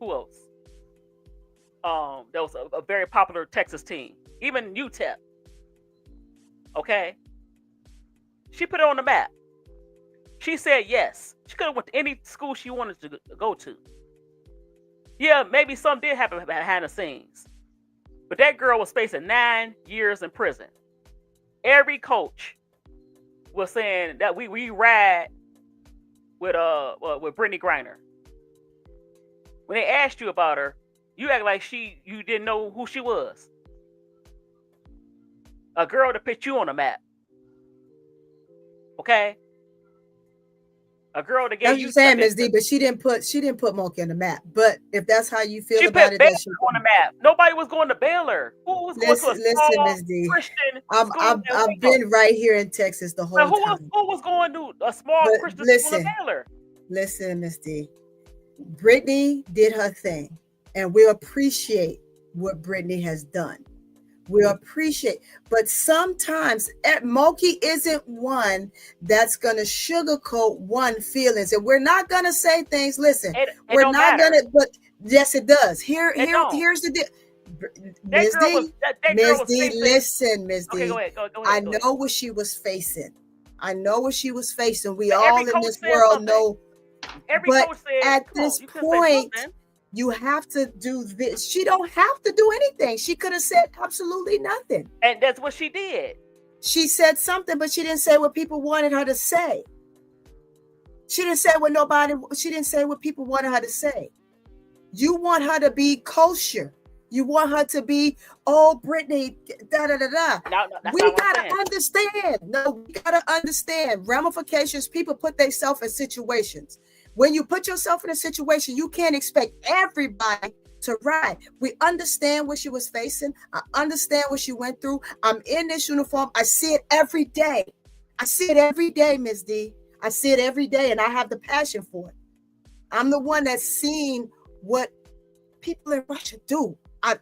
Who else? There was a very popular Texas team. Even UTEP. Okay? She put it on the map. She said yes. She could have went to any school she wanted to go to. Yeah, maybe something did happen behind the scenes. But that girl was facing 9 years in prison. Every coach was saying that we ride with Brittany Griner. When they asked you about her, you act like you didn't know who she was. A girl to put you on the map. Okay? A girl to get you saying, Ms. D, but she didn't put Monkey on the map. But if that's how you feel about it, she put on the map. Nobody was going to Baylor. Who was going to a small Ms. D. Christian I've been right here in Texas the whole time. Who was going to a small Christian school in Baylor? Listen, Ms. D. Brittany did her thing. and we appreciate what Brittany has done. We appreciate, but sometimes Moki isn't one that's going to sugarcoat one feelings, and we're not going to say things. Listen, we're not going to, but yes, it does. Here's the deal. Ms. D, listen, Ms. D. Go ahead. I know what she was facing. We all in this world know. But at this point, you have to do this. She don't have to do anything. She could have said absolutely nothing. And that's what she did. She said something, but she didn't say what people wanted her to say. She didn't say what people wanted her to say. You want her to be kosher. You want her to be, oh, Brittany, da-da-da-da. No, we got to understand. No, we got to understand ramifications. People put themselves in situations. When you put yourself in a situation, you can't expect everybody to ride. We understand what she was facing. I understand what she went through. I'm in this uniform. I see it every day. Ms. D. I see it every day, and I have the passion for it. I'm the one that's seen what people in Russia do. I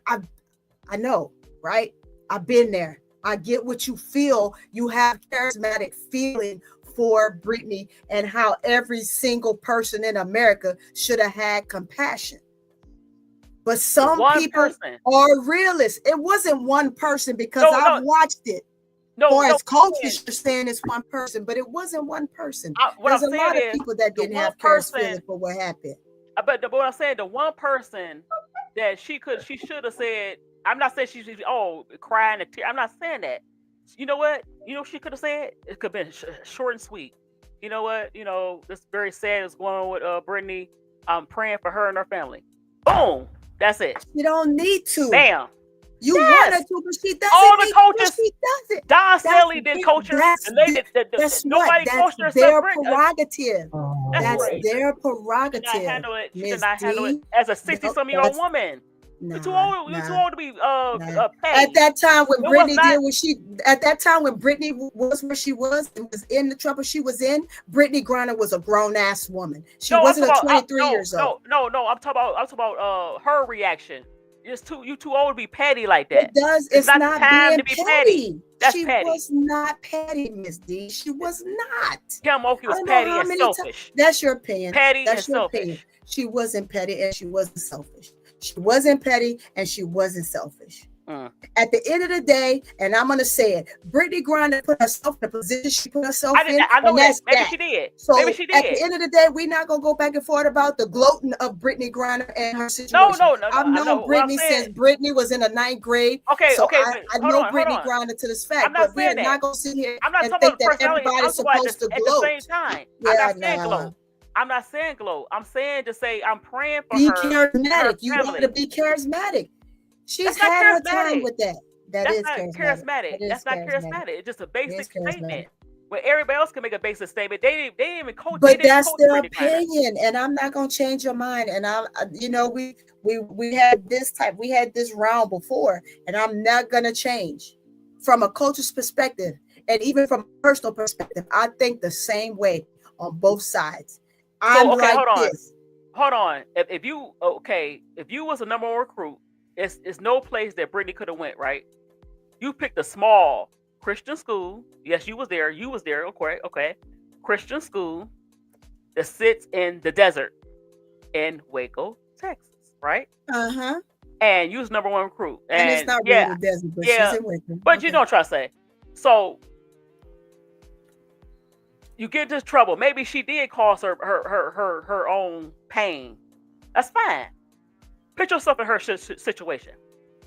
know, right? I've been there. I get what you feel. You have charismatic feeling for Brittany and how every single person in America should have had compassion. But some people are realists. It wasn't one person because I've watched it. As coaches, you're saying it's one person, but it wasn't one person. There's a lot of people that didn't have feeling for what happened. But what I'm saying, the one person that she should have said, I'm not saying she's crying and tears. I'm not saying that. You know what? You know what she could have said? It could have been short and sweet. You know what? You know, this very sad is going on with Brittany. I'm praying for her and her family. Boom. That's it. You don't need to. Bam. You want her to, but she doesn't. All the coaches. She doesn't. Don Staley didn't coach her. Nobody coached her. That's their prerogative. That's their prerogative. She did not handle it as a 60-some-year-old woman. You're too old to be paid. At that time when Brittany was where she was and was in the trouble she was in, Brittany Griner was a grown-ass woman. She wasn't 23 years old. No. I'm talking about her reaction. You too old to be petty like that. It's not the time to be petty. She was not petty, Miss D. She was not. Kim Oki was petty and selfish. That's your opinion. Petty and selfish. She wasn't petty and she wasn't selfish. She wasn't petty and she wasn't selfish. At the end of the day, and I'm gonna say it, Brittany Griner put herself in a position she put herself in. I know that. Maybe she did. So at the end of the day, we're not gonna go back and forth about the gloating of Brittany Griner and her situation. No. I've known Brittany since Brittany was in the 9th grade. Okay. I know Brittany Griner to this fact, but we're not gonna sit here and think that everybody's supposed to gloat. At the same time, I'm not saying gloat. I'm not saying gloat. I'm saying to say I'm praying for her. Be charismatic. You want to be charismatic. She's had her time with that. That's not charismatic. That's not charismatic. It's just a basic statement. Where everybody else can make a basic statement, they didn't even coach. But that's their opinion, and I'm not gonna change your mind. And we had this round before, and I'm not gonna change. From a coach's perspective, and even from a personal perspective, I think the same way on both sides. Hold on. If you was a number one recruit, it's no place that Brittany could have went, right? You picked a small Christian school. Yes, you was there. Okay. Christian school that sits in the desert in Waco, Texas, right? And you was number one recruit. And it's not really the desert, but she's in Waco. But you know what I'm trying to say. So you get into trouble. Maybe she did cause her own pain. That's fine. Put yourself in her situation.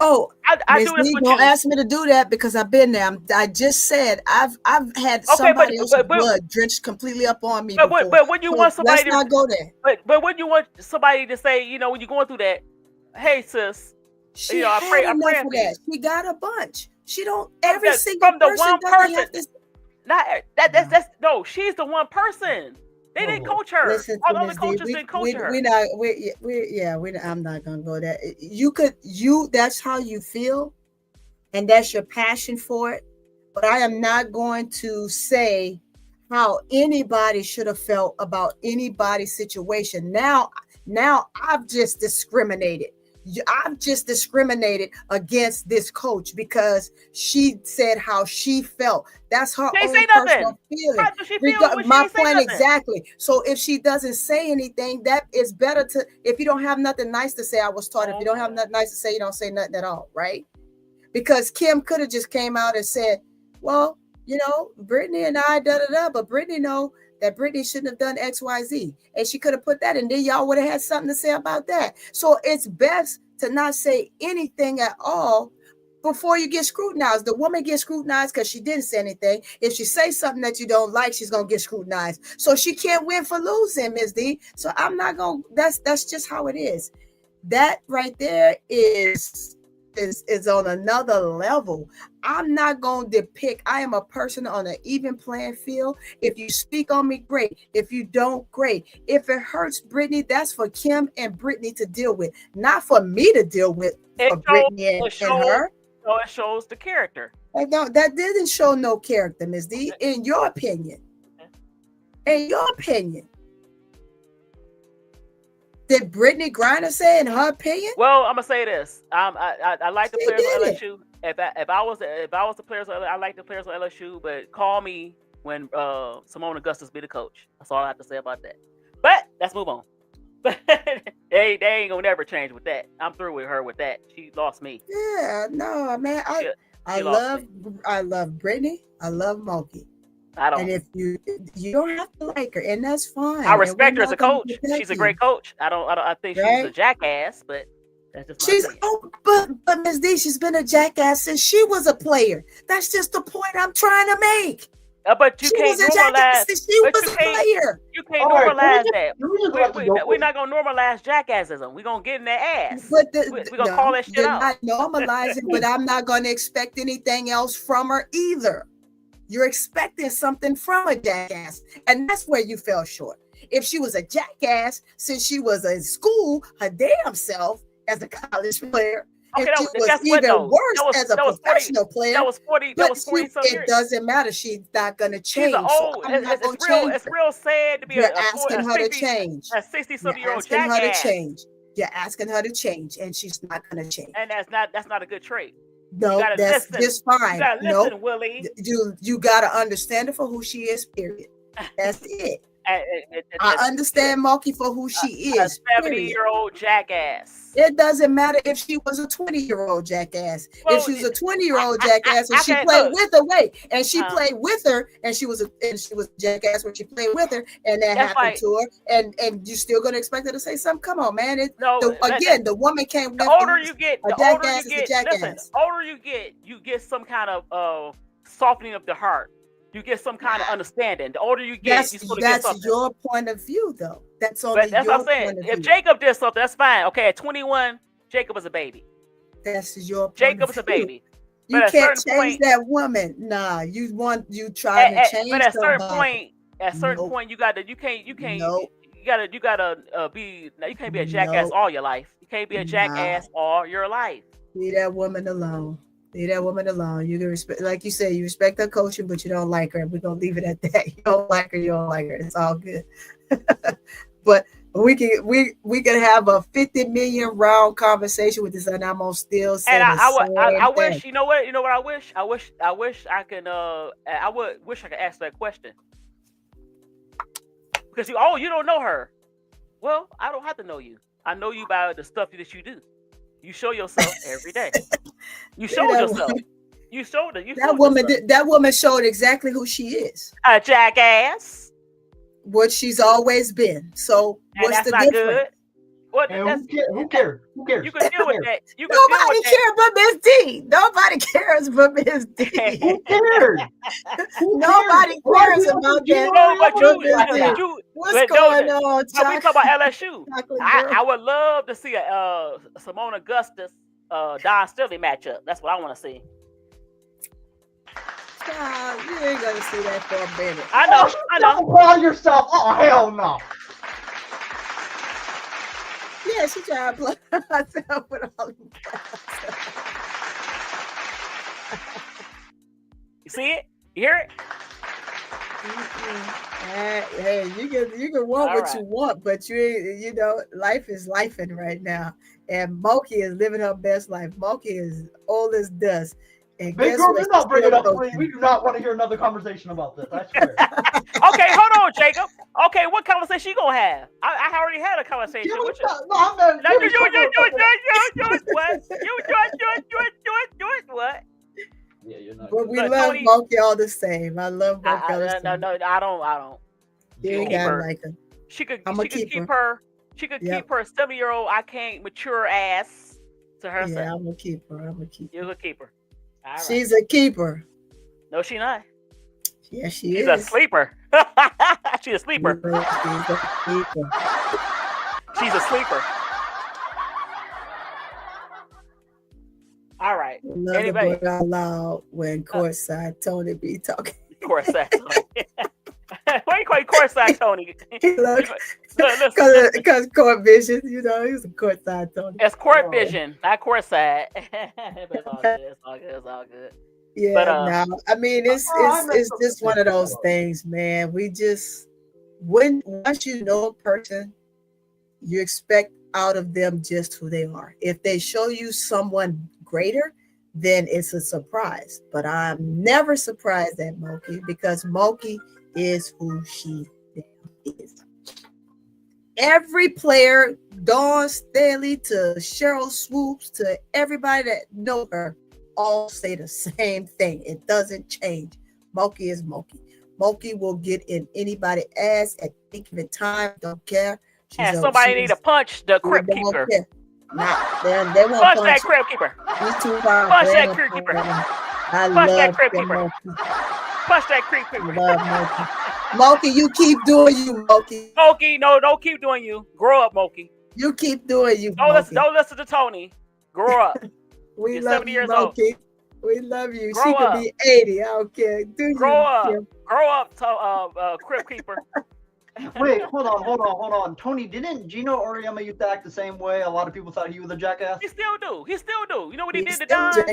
Oh, I do this with you. Don't ask me to do that because I've been there. I just said I've had somebody else's blood drenched completely up on me. But when you want somebody, let's not go there. But when you want somebody to say, when you're going through that, hey sis, I'm praying for that. She got a bunch. She don't every single from the one person. No, she's the one person. They didn't coach her. Listen, all the other coaches didn't coach her. I'm not gonna go there. That's how you feel, and that's your passion for it. But I am not going to say how anybody should have felt about anybody's situation. Now I've just discriminated. I've just discriminated against this coach because she said how she felt. That's her own personal feeling. How does she feel when my she point exactly. So if she doesn't say anything, that is better to. If you don't have nothing nice to say, I was taught. If you don't have nothing nice to say, you don't say nothing at all, right? Because Kim could have just came out and said, well, you know, Brittany and I, but Brittany know that Brittany shouldn't have done X, Y, Z. And she could have put that in there. Y'all would have had something to say about that. So it's best to not say anything at all before you get scrutinized. The woman gets scrutinized because she didn't say anything. If she says something that you don't like, she's going to get scrutinized. So she can't win for losing, Ms. D. So I'm not going to, that's just how it is. That right there is on another level. I'm not going to depict. I am a person on an even playing field. If you speak on me, great. If you don't, great. If it hurts Brittany, that's for Kim and Brittany to deal with, not for me to deal with. For Brittany and her. So it shows the character. That didn't show no character, Ms. D. In your opinion. In your opinion. Did Brittany Griner say in her opinion? Well, I'm gonna say this. I like the players of LSU. If I was the players, I like the players of LSU. But call me when Simone Augustus be the coach. That's all I have to say about that. But let's move on. they ain't gonna never change with that. I'm through with her with that. She lost me. Yeah, no, man. I love Brittany. I love Moki. I don't. And if you don't have to like her, and that's fine. I respect her as a coach. She's a great coach. I think she's a jackass, but that's just but Ms. D, she's been a jackass since she was a player. That's just the point I'm trying to make. But you can't normalize. She was a player. You can't normalize that. We're not gonna normalize jackassism. We're gonna get in their ass. But we're gonna call that shit out. Not normalizing, but I'm not gonna expect anything else from her either. You're expecting something from a jackass, and that's where you fell short. If she was a jackass since she was in school, her damn self as a college player, okay, if she was even worse as a professional player, that was 40 some years. It doesn't matter. She's not going to change. It's real sad to be asking her to change. A 60-something-year-old jackass. Her to change. You're asking her to change, and she's not going to change. And that's not a good trait. No, that's just fine. No, Willie. You gotta understand her for who she is. Period. That's it. I understand Moki for who she is. A 70-year-old jackass. It doesn't matter if she was a 20-year-old jackass. Well, if she was a 20-year-old jackass and she played with her, and she played with her, and she was a jackass when she played with her, and that happened to her, and you're still gonna expect her to say something? Come on, man. The woman can't. The older you get, older you get some kind of softening of the heart. You get some kind of understanding. The older you get, that's your point of view, though. That's only that's your what I'm saying. Point of view. If Jacob did something, that's fine. Okay, at 21, Jacob was a baby. That's your point Jacob was a baby. You can't change that woman. Nah, you try to change. But at certain point, you can't. Nope. You gotta be. You can't be a jackass all your life. You can't be a jackass all your life. Leave that woman alone. Leave that woman alone. You can respect, like you said, you respect her coaching, but you don't like her. We're gonna leave it at that. You don't like her. You don't like her. It's all good. But we can have a 50 million round conversation with this, and I'm gonna still say. And I wish. You know what? I wish. I wish I can. I wish I could ask that question. Because you don't know her. Well, I don't have to know you. I know you by the stuff that you do. You show yourself every day. You showed yourself. You showed it. That woman showed exactly who she is. A jackass. What she's always been. So what's the difference? Good. What? Who cares? You can deal with that. Nobody cares but Miss D. Nobody cares but Miss D. Who cares? Nobody cares about that. What's going on? We talk about LSU. I would love to see a Simone Augustus, Don Sterling matchup. That's what I want to see. You ain't gonna see that for a minute. I know. Don't call yourself. Oh hell no. Yeah, she tried to play herself with all the You see it? You hear it? Hey, you can want All what right. you want, but you ain't, life is lifing right now. And Moki is living her best life. Moki is old as dust. And Big guess girl, what? do not bring it up, please. Coaching. We do not want to hear another conversation about this. I swear. Okay, hold on, Jacob. Okay, what conversation you gonna have? I already had a conversation. Give What me no, I'm not. you Give me some real stuff. what? You what? Yeah, you're not. But we Look, love Tony- Moki all the same. I love Moki all the same. No, I don't. You She ain't keep got her. like her. She could I'ma keep keep her. She could Yep. keep her 7-year-old I can't mature ass to Yeah, herself. I'm gonna keep her. You could keep her. All right. She's a keeper. No, she not. Yeah, She's is. a sleeper. She's a sleeper. She's a keeper. She's a sleeper. All right. Love Anybody? the boy out loud when courtside Tony be talking. Courtside Tony. Why you call you courtside Tony? Look, Listen. because court vision, he's a courtside Tony. It's court vision, not courtside. But it's all good. It's all good. Yeah, But, no, I mean it's just one of those things, man. We just once you know a person, you expect out of them just who they are. If they show you someone greater, then it's a surprise. But I'm never surprised at Moki because Moki is who she is. Every player, Dawn Staley to Cheryl Swoops to everybody that know her, all say the same thing. It doesn't change. Moki is Moki. Moki will get in anybody's ass at any given time. Don't care. Somebody need to punch the crypt keeper. Nah, they won't punch that crypt keeper. He's too far. Punch that crypt keeper. Punch that crypt keeper. Punch that crypt keeper. Love Moki. Moki, you keep doing you, Moki. Moki, no, don't keep doing you. Grow up, Moki. You keep doing you, Don't Moki. listen to Tony. Grow up. We You're love 70 you, years Moki. old. We love you. Grow She up. could be 80. I don't care. Grow up, crypt keeper. Wait, hold on. Tony, didn't Gino Oriema used to act the same way? A lot of people thought he was a jackass. He still do. You know what he did to still Don?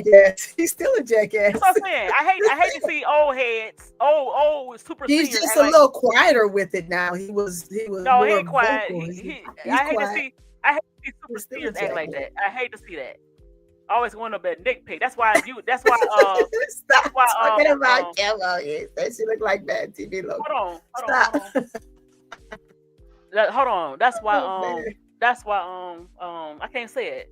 He's still a jackass. That's what I'm saying. I hate to see old heads, old super He's seniors just act a little quieter with it now. He was no, more he ain't quiet. vocal. I hate to see super He's still seniors a act like jackass. that. I hate to see that. I always want to be nitpick. That's why Stop talking about Kim. That she look like bad TV logo. Hold Stop. Hold on. That's why I can't say it.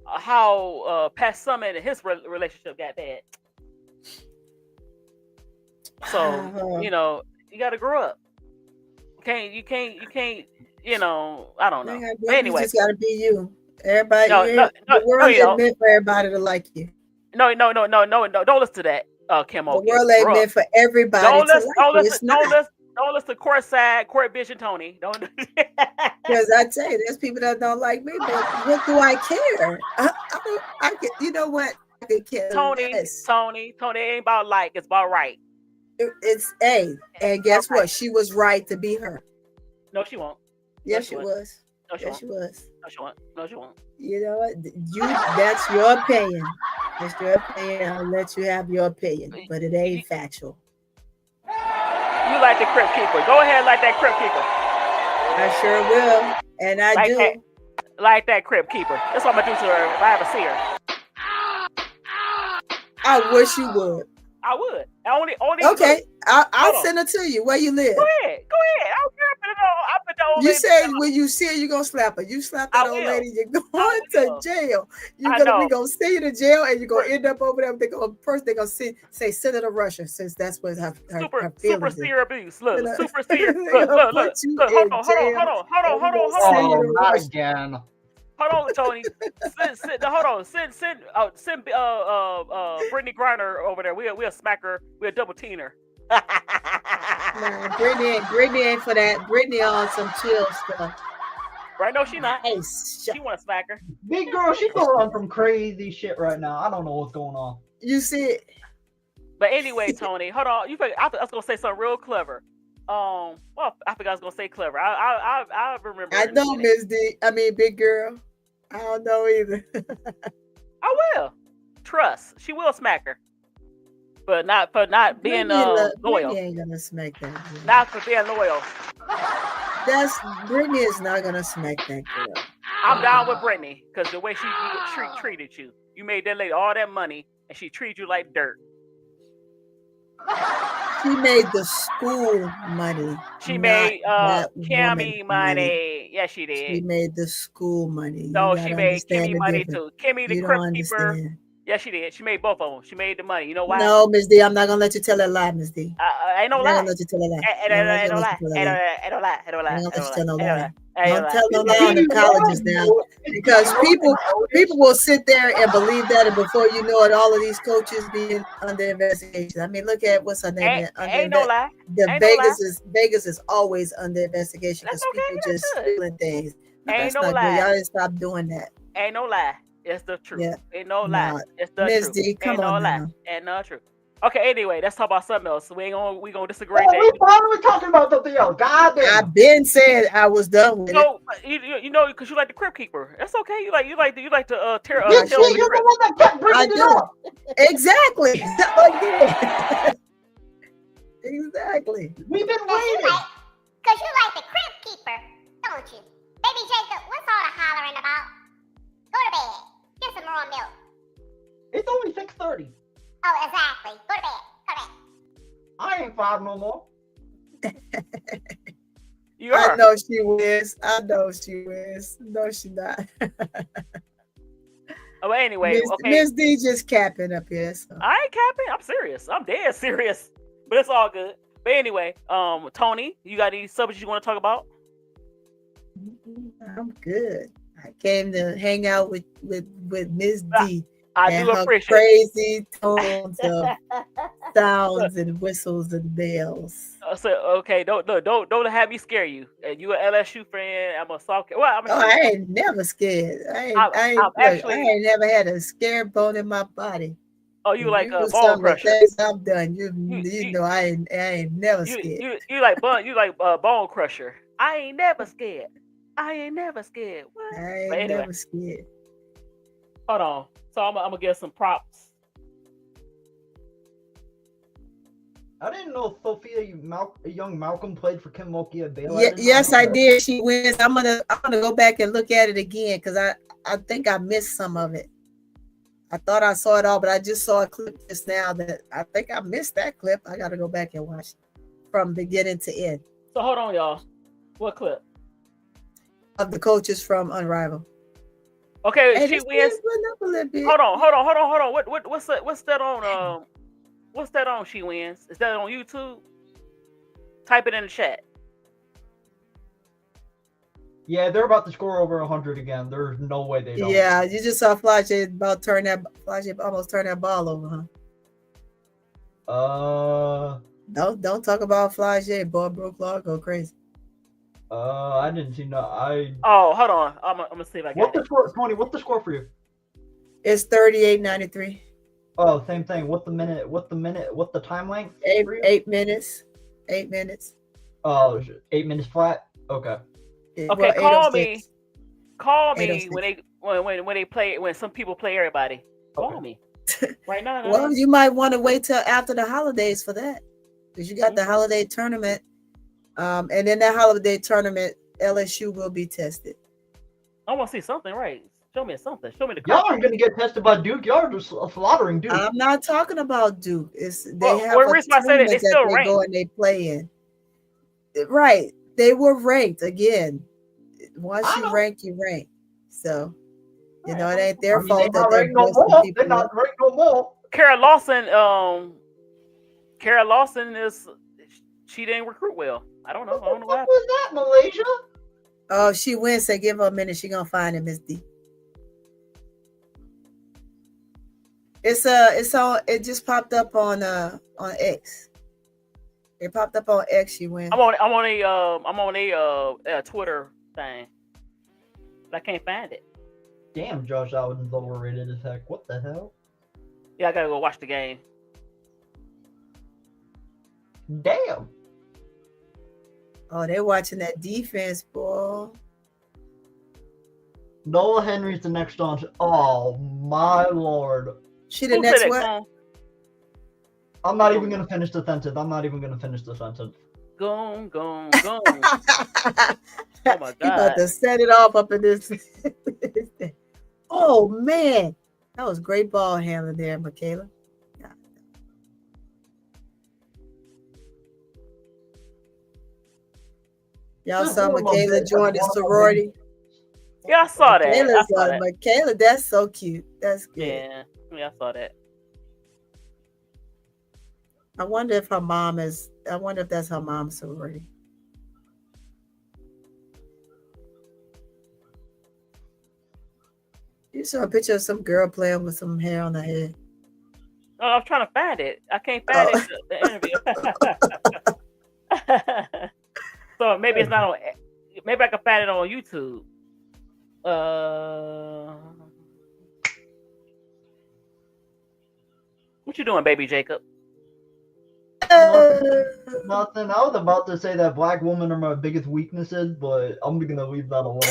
How Pat Summit and his relationship got bad. So you gotta grow up. You can't. I don't know. But anyway, you just gotta be you. Everybody, the world ain't ain't meant for everybody to like you. No. Don't listen to that, Kim. The world ain't meant for everybody to like you. Don't listen to court vision, Tony. Don't. Because I tell you, there's people that don't like me, but what do I care? I get. You know what? I could care. Tony, it ain't about like. It's about right. It's and guess what? She was right to be her. No, she won't. Yes, she was. No, she yes, she was. No, she won't. You know what? That's your opinion. That's your opinion. I'll let you have your opinion, but it ain't factual. You like the crypt keeper. Go ahead, like that crypt keeper. I sure will, and I like do. Like that crypt keeper. That's what I'm gonna do to her if I ever see her. I wish you would. I would. Only. Okay, I'll send it to you. Where you live? Go ahead. I don't care. I put the old You lady said down. when you see her, you're gonna slap her. You slap that old lady, you're going to jail. We gonna send you to jail, and you're gonna end up over there. They're gonna say Senator Russia, since that's what her super seer abuse. Look, super seer. Look. Hold on. Oh, not again. Hold on, Tony. Send Brittany Griner over there. We'll smack her. We'll double team her. Nah, Brittany ain't for that. Brittany on some chill stuff. Right? No, she not. Hey, she want to smack her. Big girl, she's going on some crazy shit right now. I don't know what's going on. You see it. But anyway, Tony, hold on. I was gonna say something real clever. Well, I forgot I was gonna say clever. I remember. I know, Miss D. I mean, big girl. I don't know either. I will. Trust. She will smack her. but not for not being loyal. Brittany ain't gonna smack that girl. Not for being loyal. Brittany is not gonna smack that girl. I'm down with Brittany because the way she treated you. You made that lady all that money and she treated you like dirt. She made the school money. She made Kimmy money. Yes, she did. She made the school money. No, she made Kimmy money too. Kimmy the crypt keeper. Yes, she did. She made both of them. She made the money. You know why? No, Miss D, I'm not gonna let you tell that lie, Miss D. Ain't no lie. I'm not gonna let you tell that lie. Ain't no lie. Ain't no lie. I'm not gonna let you tell no lie. Don't tell no lie on the colleges now, because people will sit there and believe that, and before you know it, all of these coaches being under investigation. I mean, look at what's her name. Ain't no lie. Vegas is always under investigation because people just stealing things. Ain't no lie. Y'all didn't stop doing that. Ain't no lie. It's the truth. Yeah. Ain't no lie. It's the Miss truth. D, come ain't on no lie. now. Ain't no truth. Okay, anyway, let's talk about something else. We gonna disagree. We finally talking about something else. God damn. I've been saying I was done with it. You know, because you like the crypt keeper. That's okay. You like to tear you're the one that kept bringing it up. Exactly. Exactly. We've been waiting. Because you like the crypt keeper, don't you? Baby Jacob, what's all the hollering about? Go to bed. Get some raw milk. It's only 6:30. Oh, exactly. Go to bed. Go to bed. I ain't 5 no more. I know she is. No, she not. Oh, anyway, Miss D just capping up here. So. I ain't capping. I'm serious. I'm dead serious. But it's all good. But anyway, Tony, you got any subjects you want to talk about? I'm good. I came to hang out with Miss D. I do appreciate crazy tones of sounds and whistles and bells. So okay, don't have me scare you. And you an LSU fan? I'm a soccer. Well, I ain't never scared. I ain't never had a scare bone in my body. Oh, you like a bone crusher? I've done. You know I ain't never scared. You like bone crusher? I ain't never scared. I ain't never scared. What? I ain't never scared. Hold on. So I'm gonna get some props. I didn't know Sophia Young Malcolm played for Kim Mulkey at Baylor. Yes, I did. She wins. I'm gonna go back and look at it again because I think I missed some of it. I thought I saw it all, but I just saw a clip just now that I think I missed that clip. I got to go back and watch it from beginning to end. So hold on, y'all. What clip? Of the coaches from Unrivaled. Okay, she wins. Hold on. What's that on? What's that on? She wins. Is that on YouTube? Type it in the chat. Yeah, they're about to score over 100 again. There's no way they don't. Yeah, you just saw Flau'jae almost turn that ball over, huh? Don't talk about Flau'jae. Boy, Brooke Law go crazy. I didn't see no. Oh, hold on. I'm gonna see if I got What's the score, Tony? What's the score for you? It's 38-93. Oh, same thing. What's the minute? What's the time length? 8 minutes. 8 minutes. Oh, 8 minutes flat. Okay. Okay, call me when some people play everybody. Call me right now. Well, you might want to wait till after the holidays for that, because you got the holiday tournament, and in that holiday tournament, LSU will be tested. I want to see something, right? Show me something. Show me the. Y'all aren't gonna get tested by Duke. Y'all are just slaughtering Duke. I'm not talking about Duke. They have a reason I said it. They still ranked. Go and they play in. Right. They were ranked again. Once you rank, you rank. So, you know, it ain't their fault that they're They're not ranked no more. Kara Lawson she didn't recruit well. I don't know. What was that, Malaysia? Oh, she wins. So give her a minute. She gonna find it, Miss D. It just popped up on X. It popped up on X. She wins. I'm on a Twitter thing. But I can't find it. Damn, Josh Allen's overrated as heck. What the hell? Yeah, I gotta go watch the game. Damn. Oh, they're watching that defense, boy. Noah Henry's the next on. Oh my lord. She the next what? I'm not even gonna finish the sentence. Gone. Oh my He about God. to set it off up in this. Oh man, that was great ball handling there, Michaela. Yeah. Y'all saw Michaela join the sorority. Yeah, I saw that. Michaela, that's so cute. That's good. Yeah, I saw that. I wonder if that's her mom's sorority. You saw a picture of some girl playing with some hair on her head. Oh, I'm trying to find it. I can't find it. The interview. So maybe it's not on. Maybe I can find it on YouTube. What you doing, baby Jacob? Nothing. I was about to say that black women are my biggest weaknesses, but I'm gonna leave that alone.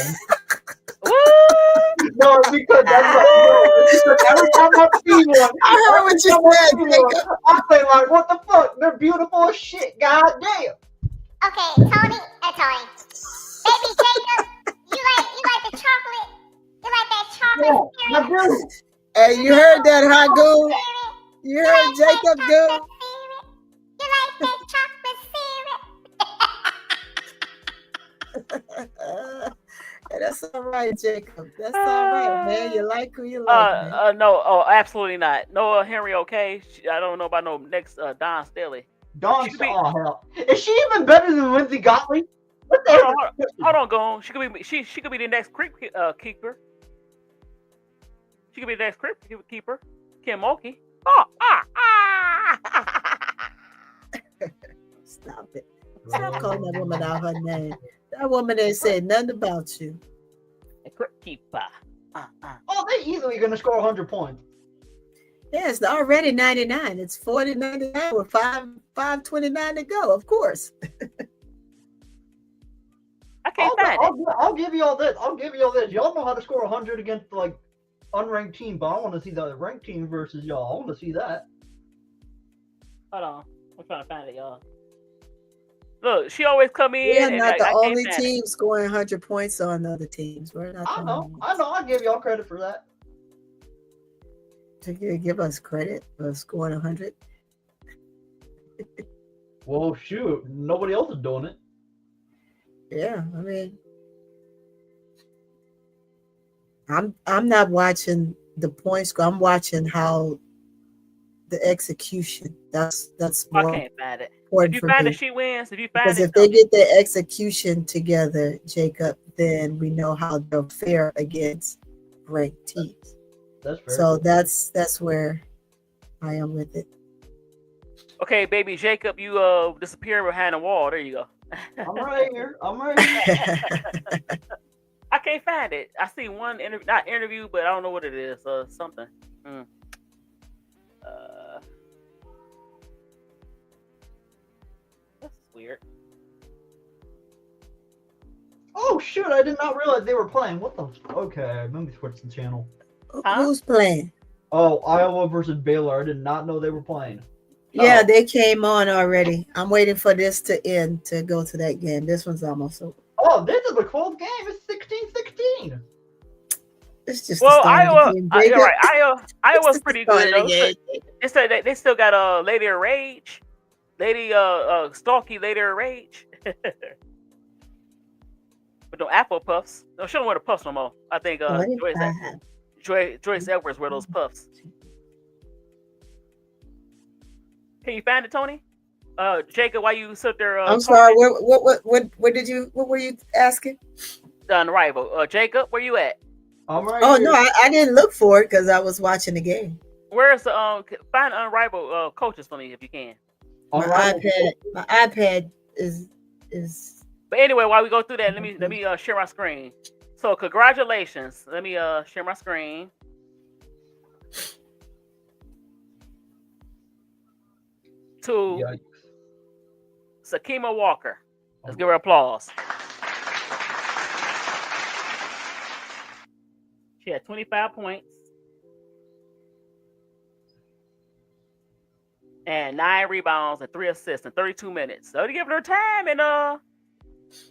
No, because that's because every time I see one, I heard what you said, Jacob. I say like, what the fuck? They're beautiful as shit. God damn. Okay, Tony. Baby Jacob, you like the chocolate? You like that chocolate cereal? Hey, you heard that, huh, Goo? You heard Jacob, Goo? You like that chocolate cereal? That's all right, Jacob. That's all right, man. You like who you like, man. No, absolutely not. No, Henry, okay. I don't know about no next Don Staley. Oh hell, is she even better than Lindsay Gottlieb? Hold on, Gone. She could be the next creep keeper. She could be the next creep keeper. Kim Mulkey. Stop it. Stop calling that woman out her name. That woman ain't said nothing about you. A crypt keeper. Oh, they easily gonna score 100 points. Yeah, it's already 99. It's 40-99 with 5:29 to go. Of course. I can't find it. I'll give you all this. Y'all know how to score 100 against like unranked team, but I want to see the ranked team versus y'all. I want to see that. Hold on, I'm trying to find it, y'all. Look, she always come in. We're not the only team scoring 100 points on other teams. We're not. I know. I give y'all credit for that. To give us credit for scoring 100. Well, shoot, nobody else is doing it. Yeah, I mean, I'm not watching the points. I'm watching how the execution. That's more. I can't find it. If you find it, she wins. If you find because it, if they get their execution together, Jacob, then we know how they'll fare against ranked teams. That's fair. So that's where I am with it. Okay, baby Jacob, you disappear behind the wall. There you go. I'm right here. I can't find it. I see one not interview, but I don't know what it is. Something. That's weird. Oh shoot! I did not realize they were playing. What the? Okay, let me switch the channel. Huh? Who's playing? Oh, Iowa versus Baylor. I did not know they were playing. Yeah, they came on already. I'm waiting for this to end to go to that game. This one's almost over. Oh, this is a close game. It's 16-16. It's just Iowa. Game, right. Iowa's pretty good though. They still got Lady of Rage, Lady Stalky, Lady of Rage. But no Apple Puffs. No, she don't wear the puffs no more. I think Joyce Edwards wear those puffs. Can you find it, Tony? Jacob, why you sit there? I'm sorry. What were you asking? Unrival. Jacob, where you at? I'm right here. No, I didn't look for it because I was watching the game. Where's the find Unrival coaches for me if you can? My iPad is. But anyway, while we go through that, let me share my screen. So congratulations. Let me share my screen. To Sakima Walker. Let's give her applause. She had 25 points. and 9 rebounds and 3 assists in 32 minutes. So to give her time, and I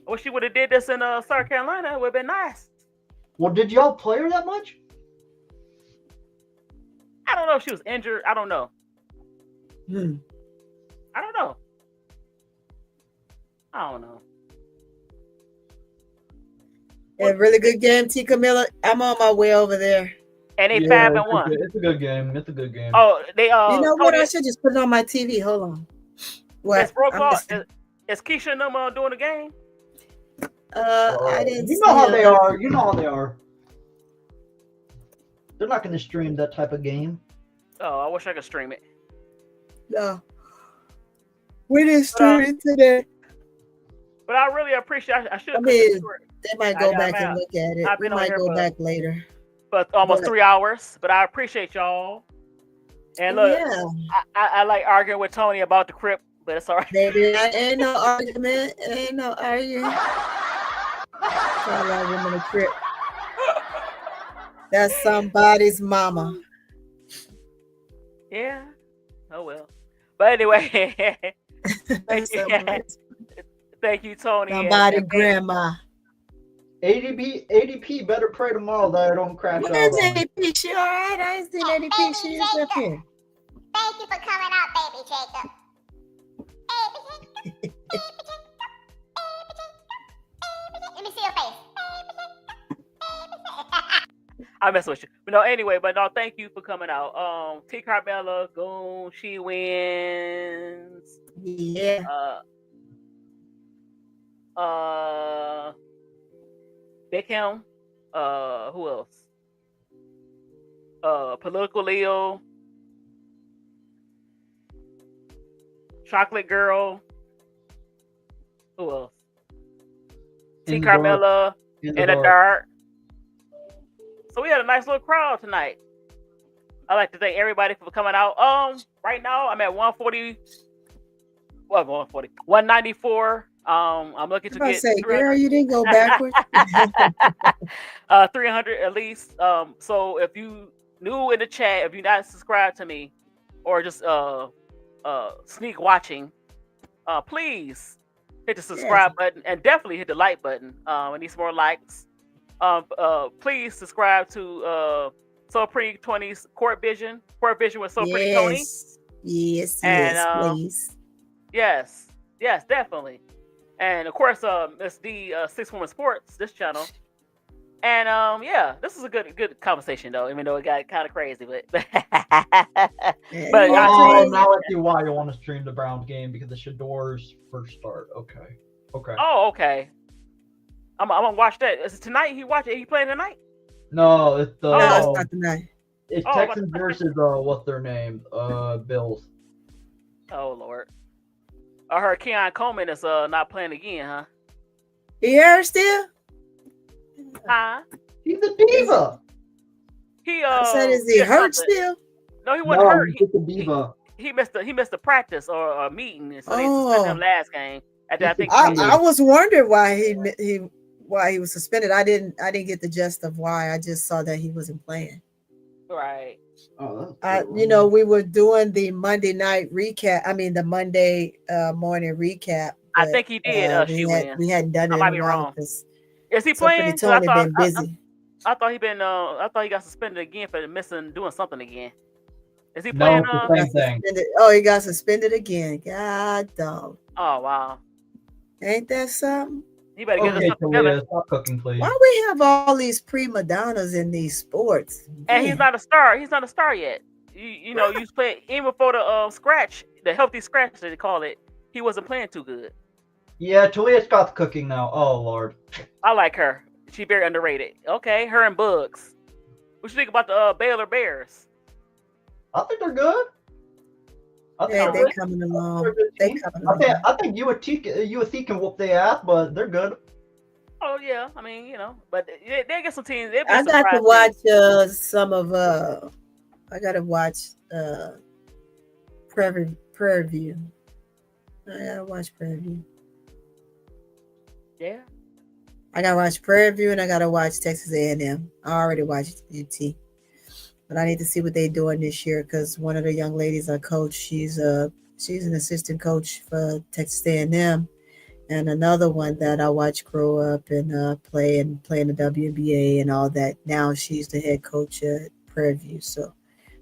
wish she would have did this in South Carolina. It would have been nice. Well, did y'all play her that much? I don't know if she was injured. I don't know. I don't know. A really good game, T. Camilla. I'm on my way over there. And they 5-1. It's a good game. It's a good game. Oh, they you know what? I should just put it on my TV. Hold on. What? Is Keisha and them doing the game? I didn't. You know how they are. You know how they are. They're not going to stream that type of game. Oh, I wish I could stream it. No, we didn't stream it today. But I really appreciate. I should. I mean, they might go back and look at it. We might go back later. But almost 3 hours. But I appreciate y'all. And look, I like arguing with Tony about the Crip, but it's all right. Baby, ain't no argument. Ain't no arguing. I like women a Crip. That's somebody's mama. Yeah. Oh well. But anyway, thank you, Tony. Somebody grandma. ADP better pray tomorrow that I don't crash out. Where's ADP? She all right? I ain't seen ADP. She is up here. Thank you for coming out, baby Jacob. Let me see your face. I mess with you. But no, anyway, thank you for coming out. T. Carmella, Goon, she wins. Yeah. Beckham. Who else? Political Leo. Chocolate Girl. Who else? T. Carmella in the dark. So we had a nice little crowd tonight. I'd like to thank everybody for coming out. Right now I'm at 140. Well, 140. 194. I'm looking to get. Say, girl, you didn't go backwards. 300 at least. So if you new in the chat, if you're not subscribed to me, or just sneak watching, please hit the subscribe button and definitely hit the like button. I need some more likes. Please subscribe to So Pretty 20's Court Vision with So Pretty Tony. Yes, please. Yes, definitely. And of course, it's the Six Women Sports, this channel. And this is a good conversation though, even though it got kind of crazy. But now I see why you want to stream the Browns game, because the Shador's first start. Okay. Oh, okay. I'm gonna watch that. Is it tonight? He playing tonight? No, it's no, it's not tonight. It's Texans versus what's their name? Bills. Oh Lord. I heard Keon Coleman is not playing again, huh? He here still? Huh? He's a diva. I said, is he hurt still? No, he wasn't hurt. He's a diva. He missed a practice or a meeting, so they suspended him last game. I was wondering why he was suspended. I didn't get the gist of why. I just saw that he wasn't playing. Right. Oh, we were doing the Monday night recap. I mean, the Monday morning recap. But, I think he did. We hadn't done it. I might be wrong. Is he playing? Tony been busy. I thought he got suspended again for doing something again. Is he playing? Same thing. He got suspended again. God dog. Oh wow. Ain't that something? You better get us together. Stop cooking, please. Why we have all these prima donnas in these sports? And he's not a star. He's not a star yet. You play even before the scratch, the healthy scratch that they call it. He wasn't playing too good. Yeah, Talia's got the cooking now. Oh Lord. I like her. She's very underrated. Okay, her and Bugs. What you think about the Baylor Bears? I think they're good. They're coming along. I think USC can whoop their ass, but they're good. Oh yeah, I mean, but they get some teams. I got to watch some of. I got to watch Prairie View. I gotta watch Prairie View. Yeah. I gotta watch Prairie View and I gotta watch Texas A&M. I already watched UT. but I need to see what they're doing this year because one of the young ladies I coach, she's an assistant coach for Texas A&M, and another one that I watched grow up and play the WNBA and all that. Now she's the head coach at Prairie View. So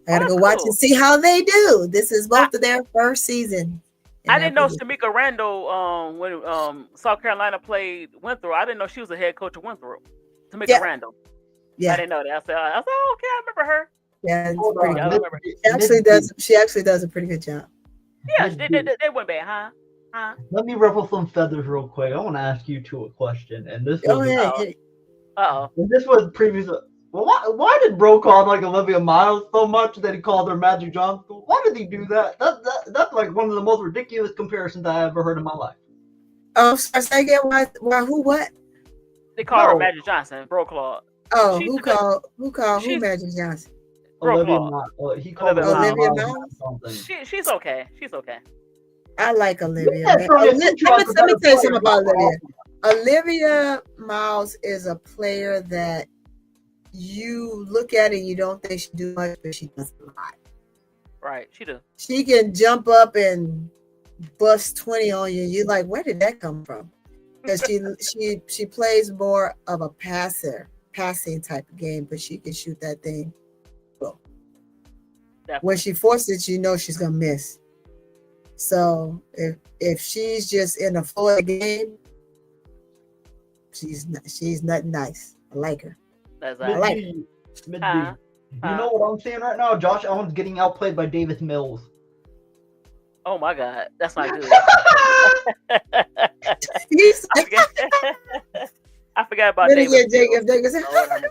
I got to go watch and see how they do. This is both of their first season. I didn't know Shamika Randall when South Carolina played Winthrop. I didn't know she was a head coach of Winthrop. Shamika Randall. Yeah, I didn't know that. I said, oh, okay, I remember her. Yeah, it's pretty good. She actually does a pretty good job. Yeah, they went bad, huh? Let me ruffle some feathers real quick. I want to ask you two a question, and this this was previous. Well, why did Bro call like Olivia Miles so much that he called her Magic Johnson? Why did he do that? That's like one of the most ridiculous comparisons I ever heard in my life. Oh, so say again, why who what? They call her Magic Johnson, Bro Claude. Oh, who called Magic Johnson? He called Olivia Miles. She's okay. She's okay. I like Olivia. Let me tell you something about Olivia. Olivia Miles is a player that you look at it, you don't think she do much, but she does a lot. Right, she does. She can jump up and bust 20 on you. You're like, where did that come from? Because she plays more of a passing type of game, but she can shoot that thing. Well, when she forces it, you know she's gonna miss. So if she's just in a full game, she's nothing nice. I like her. That's I like her. You know what I'm saying right now? Josh Allen's getting outplayed by Davis Mills. Oh my God, that's not good. I forgot about Davis Mills.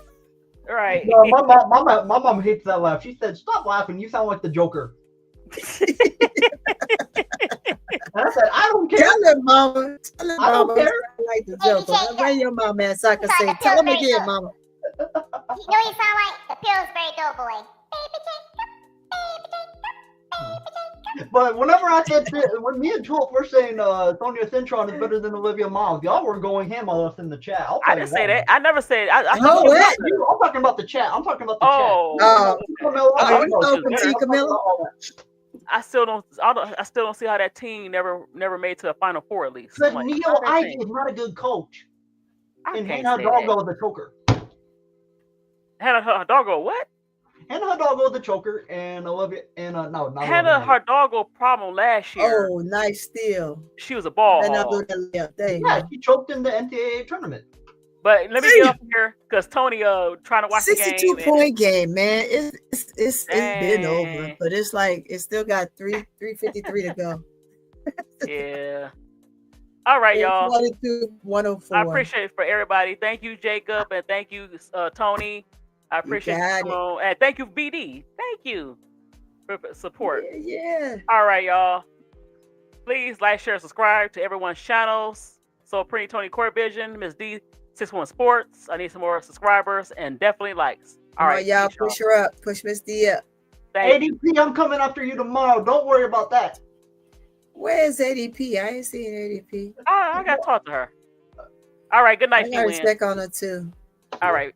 Right. No, my mom hates that laugh. She said, "Stop laughing. You sound like the Joker." And I said, "I don't care." Tell her, Mama. I don't care. I like the Joker. I'll bring your mama ass so I can say, "Tell him again, Mama." You know you sound like the Pillsbury Doughboy. Baby Jacob, baby Jacob, baby Jacob. But whenever I said, when me and Tulip were saying Sonia Cintron is better than Olivia Miles, y'all were going ham on us in the chat. I didn't say that. I never said. I'm talking about the chat. I'm talking about the chat. I still don't see how that team never made to a Final Four at least. Because Neil Ivey is not a good coach. And Hannah Hidalgo is a choker. Hannah Hidalgo, what? Hannah Hidalgo the choker, and Olivia not Hannah Hidalgo problem last year. Oh, nice steal. She was a ball. Yeah, she choked in the NCAA tournament. But let me get up here because Tony trying to watch the game. 62-point game, man. It's been over, but it's like it's still got 3:53 to go. Yeah. All right, y'all. 22-104. I appreciate it for everybody. Thank you, Jacob, and thank you, Tony. I appreciate it. And thank you, BD. Thank you for support. Yeah. All right, y'all. Please like, share, subscribe to everyone's channels. So Pretty Tony Court Vision, Miss D61 Sports. I need some more subscribers and definitely likes. All right, y'all. Push her up. Push Miss D up. ADP, I'm coming after you tomorrow. Don't worry about that. Where's ADP? I ain't seen ADP. I got to talk to her. All right. Good night. I got to check on her too. All right.